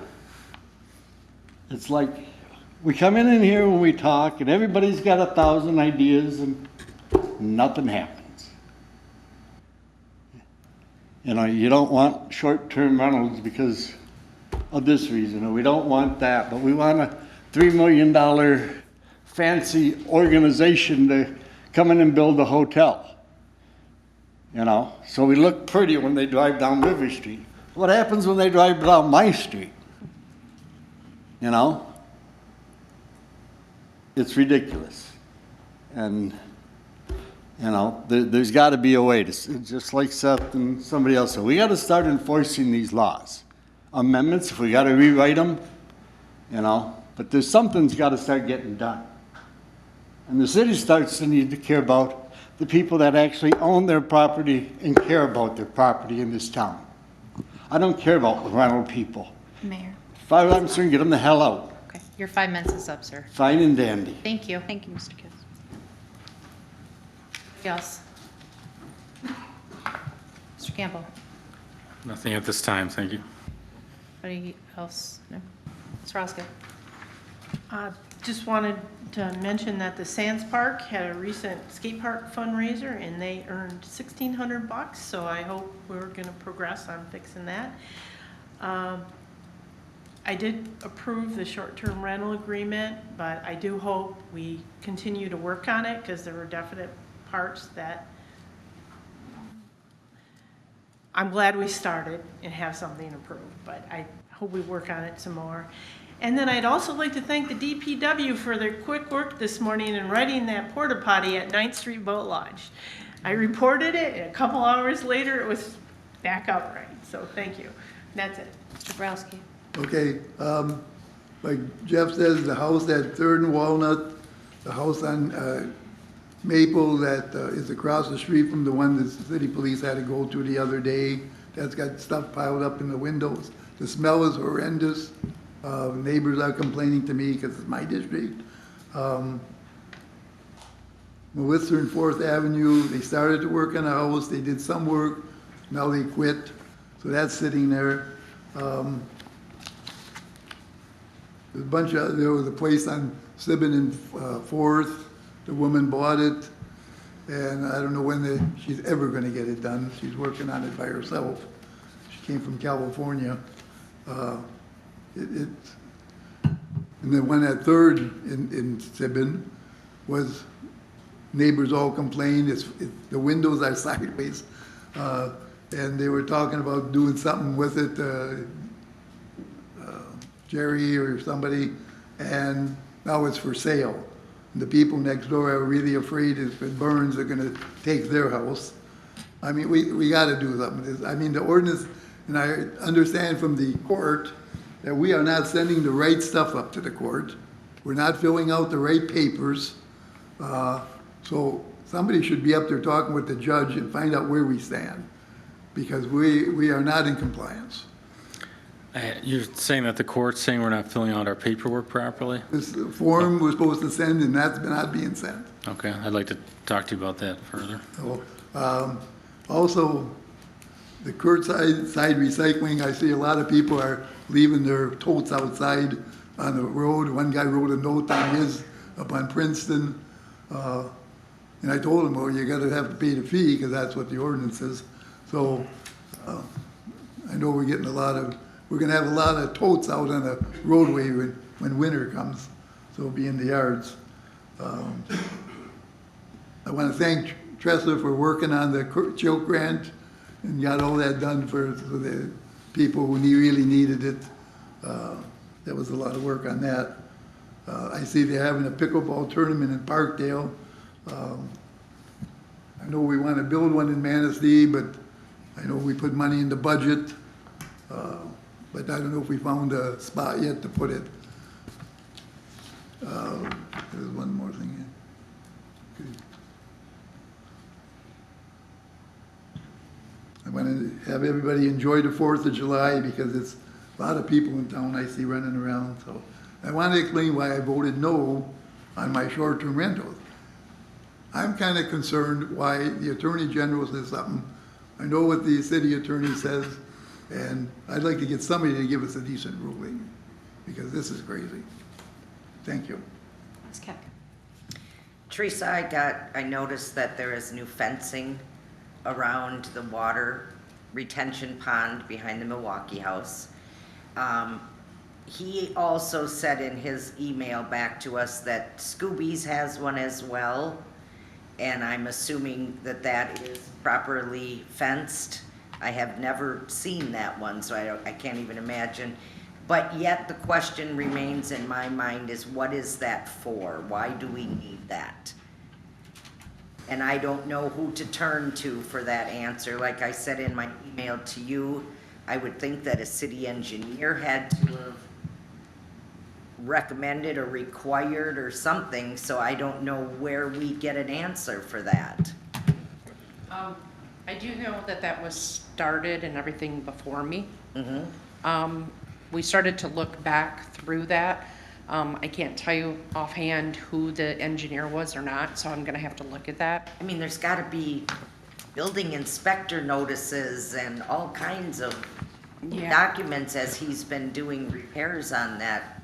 It's like, we come in here when we talk and everybody's got 1,000 ideas and nothing happens. You know, you don't want short-term rentals because of this reason, or we don't want that, but we want a $3 million fancy organization to come in and build a hotel. You know, so we look pretty when they drive down River Street. What happens when they drive down my street? You know? It's ridiculous. And, you know, there's got to be a way to, just like Seth and somebody else said, we got to start enforcing these laws. Amendments, if we got to rewrite them, you know, but there's something's got to start getting done. And the city starts to need to care about the people that actually own their property and care about their property in this town. I don't care about rental people. Mayor. If I was concerned, get them the hell out. Okay, your 5 minutes is up, sir. Fine and dandy. Thank you. Thank you, Mr. Kiss. Yes. Mr. Campbell, Nothing at this time, thank you. anybody else? No? Ms. Roscoe? Just wanted to mention that the Sands Park had a recent skate park fundraiser and they earned $1,600, so I hope we're gonna progress on fixing that. I did approve the short-term rental agreement, but I do hope we continue to work on it because there were definite parts that I'm glad we started and have something approved, but I hope we work on it some more. And then I'd also like to thank the DPW for their quick work this morning in righting that porta potty at 9th Street Boat Launch. I reported it, and a couple hours later, it was back upright, so thank you. That's it. Mr. Browski? Okay, like Jeff says, the house at 3rd and Walnut, the house on Maple that is across the street from the one that the city police had to go to the other day, that's got stuff piled up in the windows. The smell is horrendous. Neighbors are complaining to me because it's my district. Melissa and 4th Avenue, they started to work on a house, they did some work, now they quit, so that's sitting there. There was a place on Sibben and 4th, the woman bought it, and I don't know when she's ever gonna get it done. She's working on it by herself. She came from California. And the one at 3rd in Sibben was, neighbors all complained, the windows are sideways. And they were talking about doing something with it, Jerry or somebody, and now it's for sale. And the people next door are really afraid if it burns, they're gonna take their house. I mean, we gotta do something. I mean, the ordinance, and I understand from the court that we are not sending the right stuff up to the court. We're not filling out the right papers. So somebody should be up there talking with the judge and find out where we stand, because we are not in compliance. You're saying that the court's saying we're not filling out our paperwork properly? This form we're supposed to send, and that's not being sent. Okay, I'd like to talk to you about that further. So, also, the curbside recycling, I see a lot of people are leaving their totes outside on the road. One guy wrote a note on his up on Princeton. And I told him, well, you gotta have to pay the fee because that's what the ordinance is. So I know we're getting we're gonna have a lot of totes out on the roadway when winter comes, so it'll be in the yards. I want to thank Tressa for working on the choke grant and got all that done for the people who really needed it. That was a lot of work on that. I see they're having a pickleball tournament in Parkdale. I know we want to build one in Manistee, but I know we put money in the budget. But I don't know if we found a spot yet to put it. There's one more thing here. Okay. I want to have everybody enjoy the 4th of July because it's a lot of people in town I see running around. So I want to explain why I voted no on my short-term rentals. I'm kind of concerned why the Attorney General says something. I know what the city attorney says, and I'd like to get somebody to give us a decent ruling because this is crazy. Thank you. Ms. Keck. Teresa, I noticed that there is new fencing around the water retention pond behind the Milwaukee House. He also said in his email back to us that Scooby's has one as well, and I'm assuming that that is properly fenced. I have never seen that one, so I can't even imagine. But yet the question remains in my mind is, what is that for? Why do we need that? And I don't know who to turn to for that answer. Like I said in my email to you, I would think that a city engineer had to have recommended or required or something, so I don't know where we get an answer for that. I do know that that was started and everything before me. We started to look back through that. I can't tell you offhand who the engineer was or not, so I'm gonna have to look at that. I mean, there's gotta be building inspector notices and all kinds of documents as he's been doing repairs on that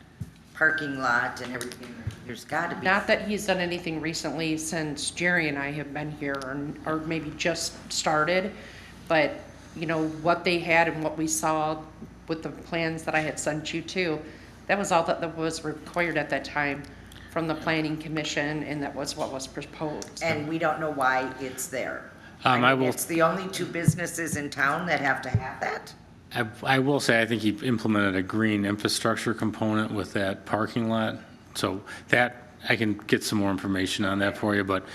parking lot and everything. There's gotta be. Not that he's done anything recently since Jerry and I have been here, or maybe just started, but you know, what they had and what we saw with the plans that I had sent you to, that was all that was required at that time from the planning commission, and that was what was proposed. And we don't know why it's there. I will. It's the only 2 businesses in town that have to have that? I will say, I think he implemented a green infrastructure component with that parking lot. So that, I can get some more information on that for you, but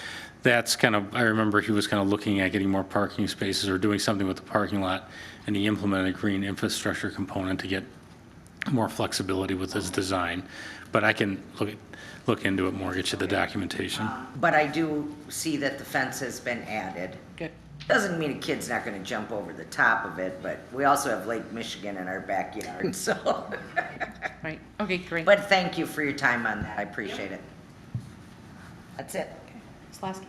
that's kind of, I remember he was kind of looking at getting more parking spaces or doing something with the parking lot, and he implemented a green infrastructure component to get more flexibility with his design. But I can look into it more, get you the documentation. But I do see that the fence has been added. Good. Doesn't mean a kid's not gonna jump over the top of it, but we also have Lake Michigan in our backyard, so. Right, okay, great. But thank you for your time on that, I appreciate it. That's it. Ms. Lasky.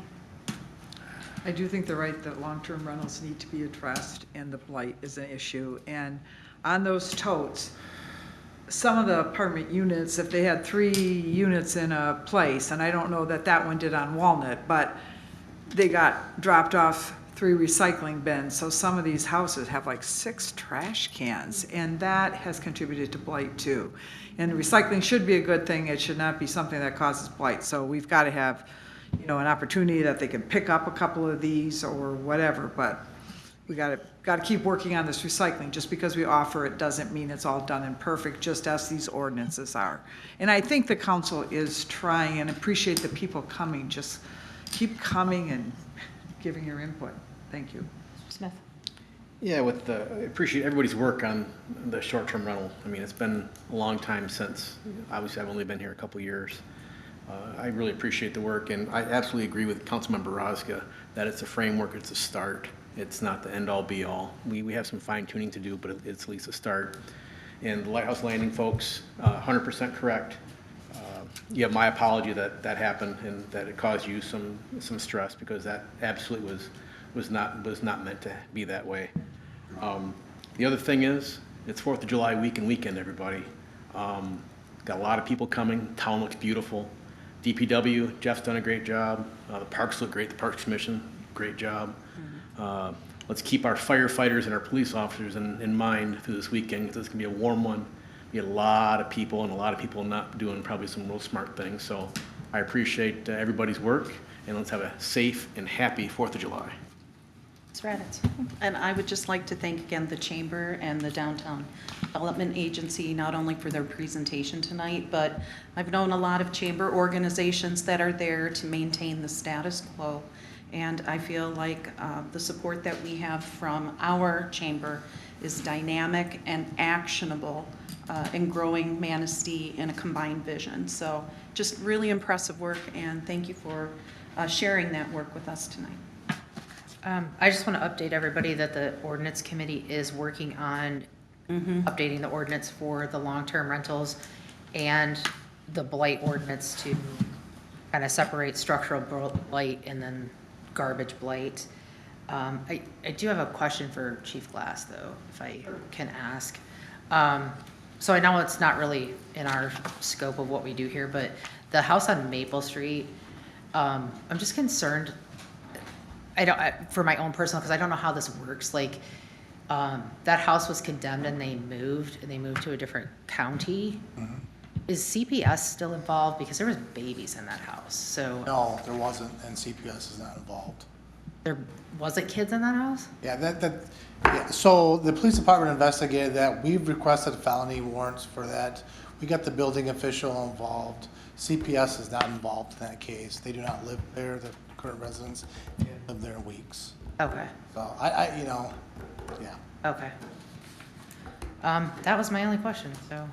I do think they're right that long-term rentals need to be addressed and the blight is an issue. And on those totes, some of the apartment units, if they had 3 units in a place, and I don't know that that one did on Walnut, but they got dropped off 3 recycling bins. So some of these houses have like 6 trash cans, and that has contributed to blight too. And recycling should be a good thing. It should not be something that causes blight. So we've got to have, you know, an opportunity that they can pick up a couple of these or whatever, but we got to keep working on this recycling. Just because we offer it doesn't mean it's all done and perfect, just as these ordinances are. And I think the council is trying, and appreciate the people coming. Just keep coming and giving your input. Thank you. Smith. Yeah, I appreciate everybody's work on the short-term rental. I mean, it's been a long time since, obviously I've only been here a couple years. I really appreciate the work, and I absolutely agree with Councilmember Rozga that it's a framework, it's a start. It's not the end-all be-all. We have some fine-tuning to do, but it's at least a start. And the Lighthouse Landing folks, 100% correct. You have my apology that that happened and that it caused you some stress, because that absolutely was not meant to be that way. The other thing is, it's 4th of July week and weekend, everybody. Got a lot of people coming. Town looks beautiful. DPW, Jeff's done a great job. The parks look great. The Parks Commission, great job. let's keep our firefighters and our police officers in mind through this weekend, because it's gonna be a warm one. Be a lot of people, and a lot of people not doing probably some real smart things. So I appreciate everybody's work, and let's have a safe and happy 4th of July. Ms. Raddatz. And I would just like to thank again the Chamber and the Downtown Development Agency, not only for their presentation tonight, but I've known a lot of chamber organizations that are there to maintain the status quo. And I feel like the support that we have from our chamber is dynamic and actionable in growing Manistee in a combined vision. So just really impressive work, and thank you for sharing that work with us tonight. I just want to update everybody that the ordinance committee is working on updating the ordinance for the long-term rentals and the blight ordinance to kind of separate structural blight and then garbage blight. I do have a question for Chief Glass, though, if I can ask. So I know it's not really in our scope of what we do here, but the house on Maple Street, I'm just concerned. For my own personal, because I don't know how this works. Like, that house was condemned and they moved to a different county. Is CPS still involved? Because there was babies in that house. So no, there wasn't, and CPS is not involved. There wasn't kids in that house? Yeah, yeah. So the police department investigated that. We've requested felony warrants for that. We got the building official involved. CPS is not involved in that case. They do not live there. The current residents live there in weeks. Okay. So yeah. Okay. That was my only question, so.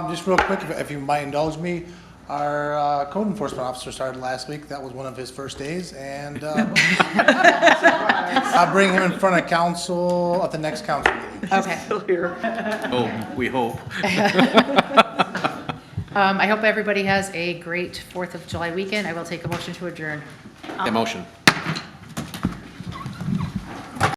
Just real quick, if you might indulge me, our code enforcement officer started last week. That was one of his first days, and I'll bring him in front of council at the next council meeting. Okay. Oh, we hope. I hope everybody has a great 4th of July weekend. I will take a motion to adjourn. Motion.